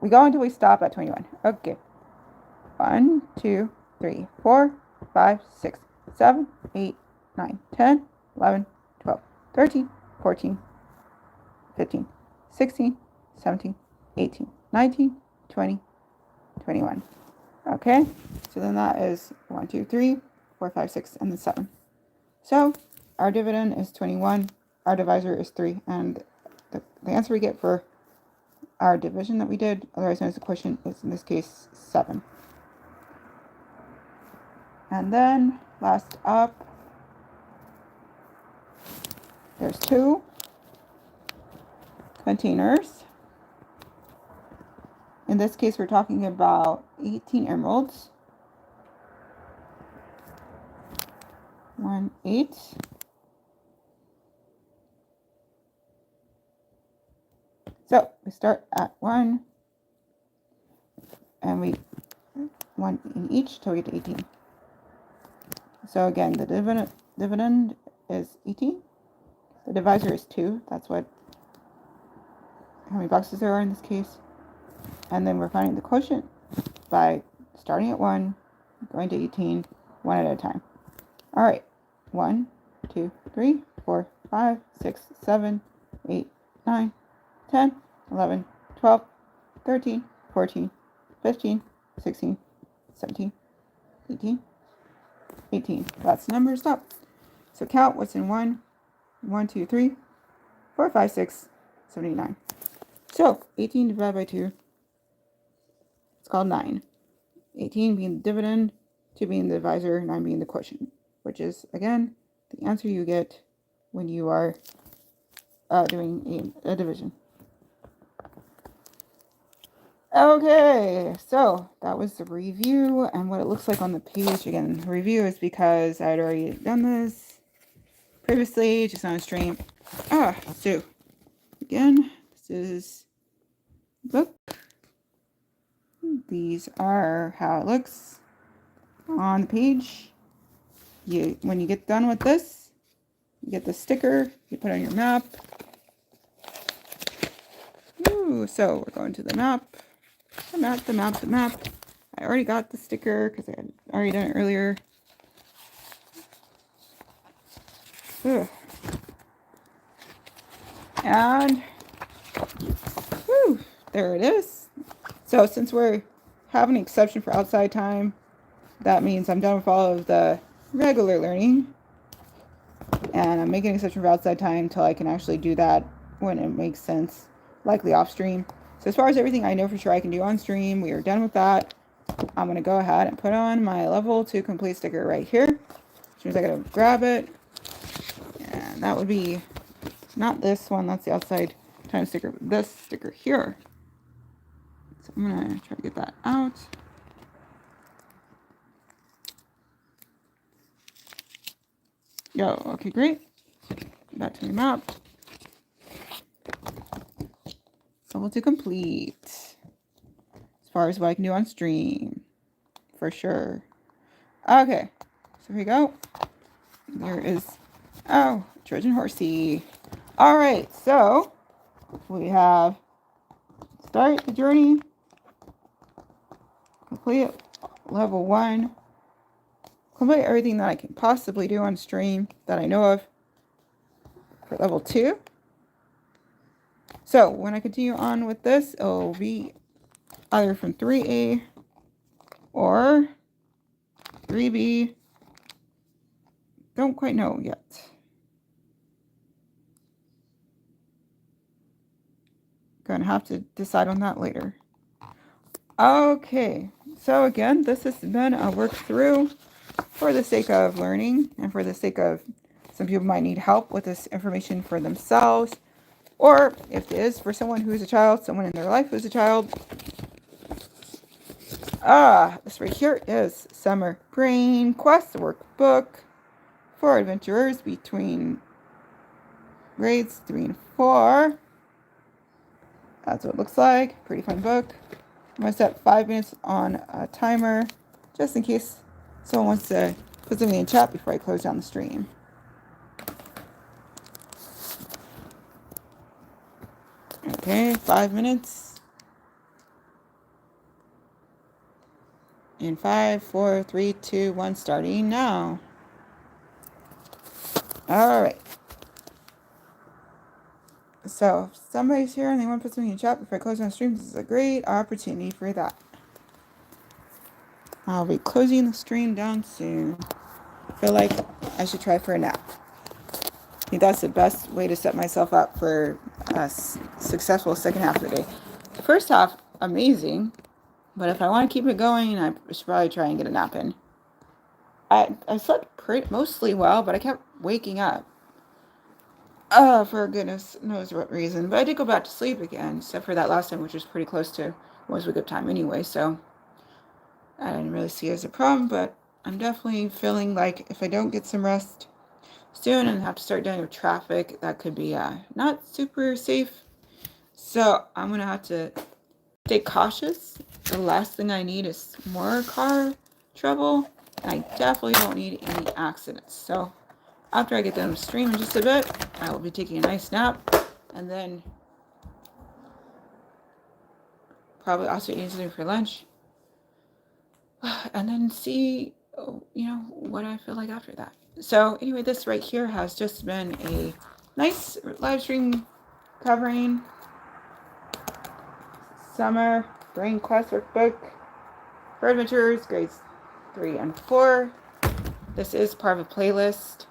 go until we stop at 21. Okay. 1, 2, 3, 4, 5, 6, 7, 8, 9, 10, 11, 12, 13, 14, 15, 16, 17, 18, 19, 20, 21. Okay. So then that is 1, 2, 3, 4, 5, 6, and then 7. So our dividend is 21. Our divisor is 3, and the answer we get for our division that we did, otherwise known as the quotient, is in this case 7. And then last up, there's 2 containers. In this case, we're talking about 18 emeralds. 1, 8. So we start at 1, and we 1 in each till we get to 18. So again, the dividend is 18. The divisor is 2. That's how many boxes there are in this case. And then we're finding the quotient by starting at 1, going to 18, 1 at a time. All right. 1, 2, 3, 4, 5, 6, 7, 8, 9, 10, 11, 12, 13, 14, 15, 16, 17, 18, 18. That's the number. Stop. So count what's in 1, 1, 2, 3, 4, 5, 6, 79. So 18 divided by 2, it's called 9. 18 being the dividend, 2 being the divisor, 9 being the quotient, which is, again, the answer you get when you are doing a division. Okay, so that was the review and what it looks like on the page. Again, the review is because I'd already done this previously, just on a stream. So again, this is book. These are how it looks on the page. When you get done with this, you get the sticker, you put on your map. So we're going to the map. The map. I already got the sticker because I had already done it earlier. Ugh. And whew, there it is. So since we're having an exception for outside time, that means I'm done with all of the regular learning. And I'm making an exception for outside time until I can actually do that when it makes sense, likely off stream. So as far as everything I know for sure I can do on stream, we are done with that. I'm going to go ahead and put on my level 2 complete sticker right here. As soon as I gotta grab it. And that would be not this one, that's the outside time sticker, but this sticker here. So I'm going to try to get that out. Yo, okay, great. Back to the map. Level 2 complete. As far as what I can do on stream. For sure. Okay. So here we go. There is... Oh, Trojan Horsey. Alright, so... We have... Start the journey. Complete level 1. Complete everything that I can possibly do on stream that I know of for level 2. So when I continue on with this, it'll be either from 3A or 3B. Don't quite know yet. Gonna have to decide on that later. Okay, so again, this has been a work through for the sake of learning and for the sake of some people might need help with this information for themselves, or if it is for someone who is a child, someone in their life who is a child. This right here is Summer Brainquest Workbook for adventurers between grades 3 and 4. That's what it looks like. Pretty fun book. I'm going to set 5 minutes on a timer just in case someone wants to put something in chat before I close down the stream. Okay, 5 minutes. In 5, 4, 3, 2, 1, starting now. Alright. So, if somebody's here and they want to put something in chat before I close down the stream, this is a great opportunity for that. I'll be closing the stream down soon. I feel like I should try for a nap. I think that's the best way to set myself up for a successful second half of the day. The first half, amazing. But if I want to keep it going, I should probably try and get a nap in. I slept mostly well, but I kept waking up. For goodness knows what reason. But I did go back to sleep again, except for that last time, which was pretty close to most wake up time anyway. So I didn't really see it as a problem, but I'm definitely feeling like if I don't get some rest soon and have to start dealing with traffic, that could be not super safe. So I'm going to have to stay cautious. The last thing I need is more car trouble. And I definitely don't need any accidents. So after I get done with stream in just a bit, I will be taking a nice nap. And then probably also eating something for lunch. And then see, what I feel like after that. So anyway, this right here has just been a nice live stream covering Summer Brainquest Workbook for adventurers, grades 3 and 4. This is part of a playlist.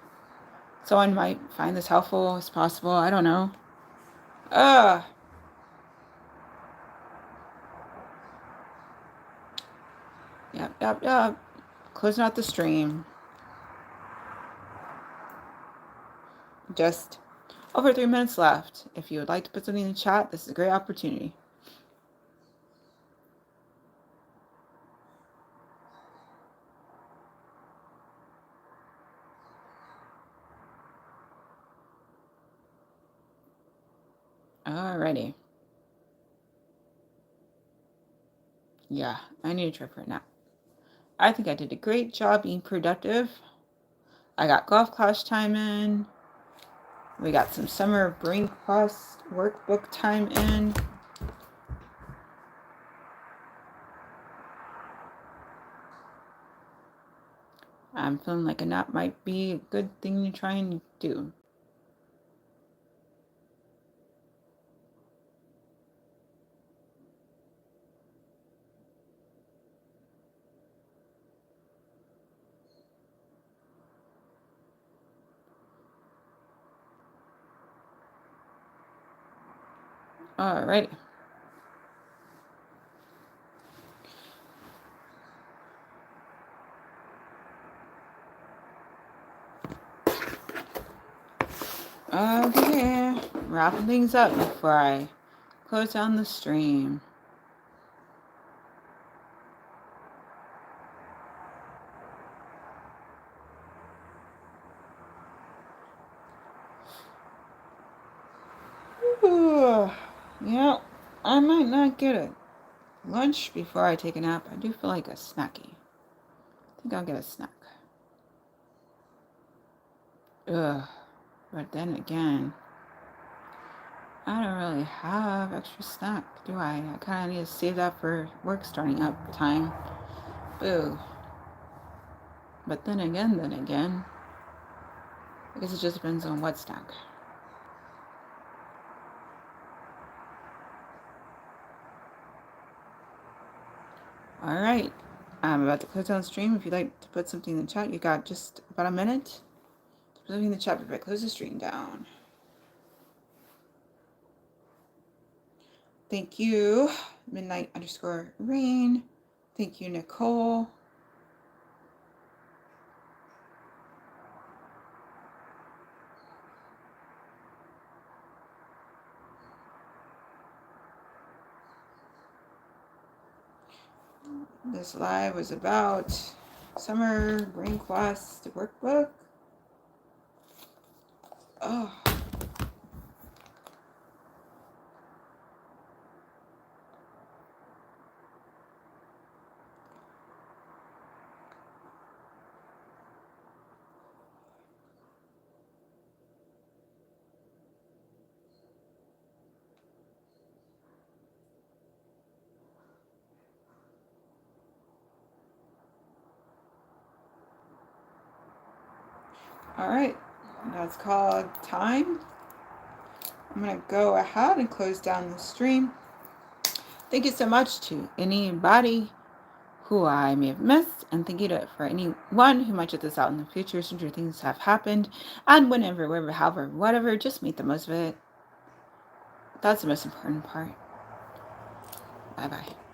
Someone might find this helpful as possible. I don't know. Yep. Closing out the stream. Just over 3 minutes left. If you would like to put something in the chat, this is a great opportunity. Alrighty. Yeah, I need to try for a nap. I think I did a great job being productive. I got golf class time in. We got some Summer Brainquest Workbook time in. I'm feeling like a nap might be a good thing to try and do. Alrighty. Okay, wrapping things up before I close down the stream. Yeah, I might not get a lunch before I take a nap. I do feel like a snacky. I think I'll get a snack. Ugh. But then again, I don't really have extra snack, do I? I kind of need to save that for work starting up time. Boo. But then again, I guess it just depends on what snack. Alright, I'm about to close down the stream. If you'd like to put something in the chat, you got just about a minute to put something in the chat before I close the stream down. Thank you, midnight_rain. Thank you, Nicole. This live was about summer brainquest workbook. Oh. All right, that's called time. I'm gonna go ahead and close down the stream. Thank you so much to anybody who I may have missed, and thank you for anyone who might check this out in the future. Stranger things have happened, and whenever, wherever, however, whatever, just make the most of it. That's the most important part. Bye-bye.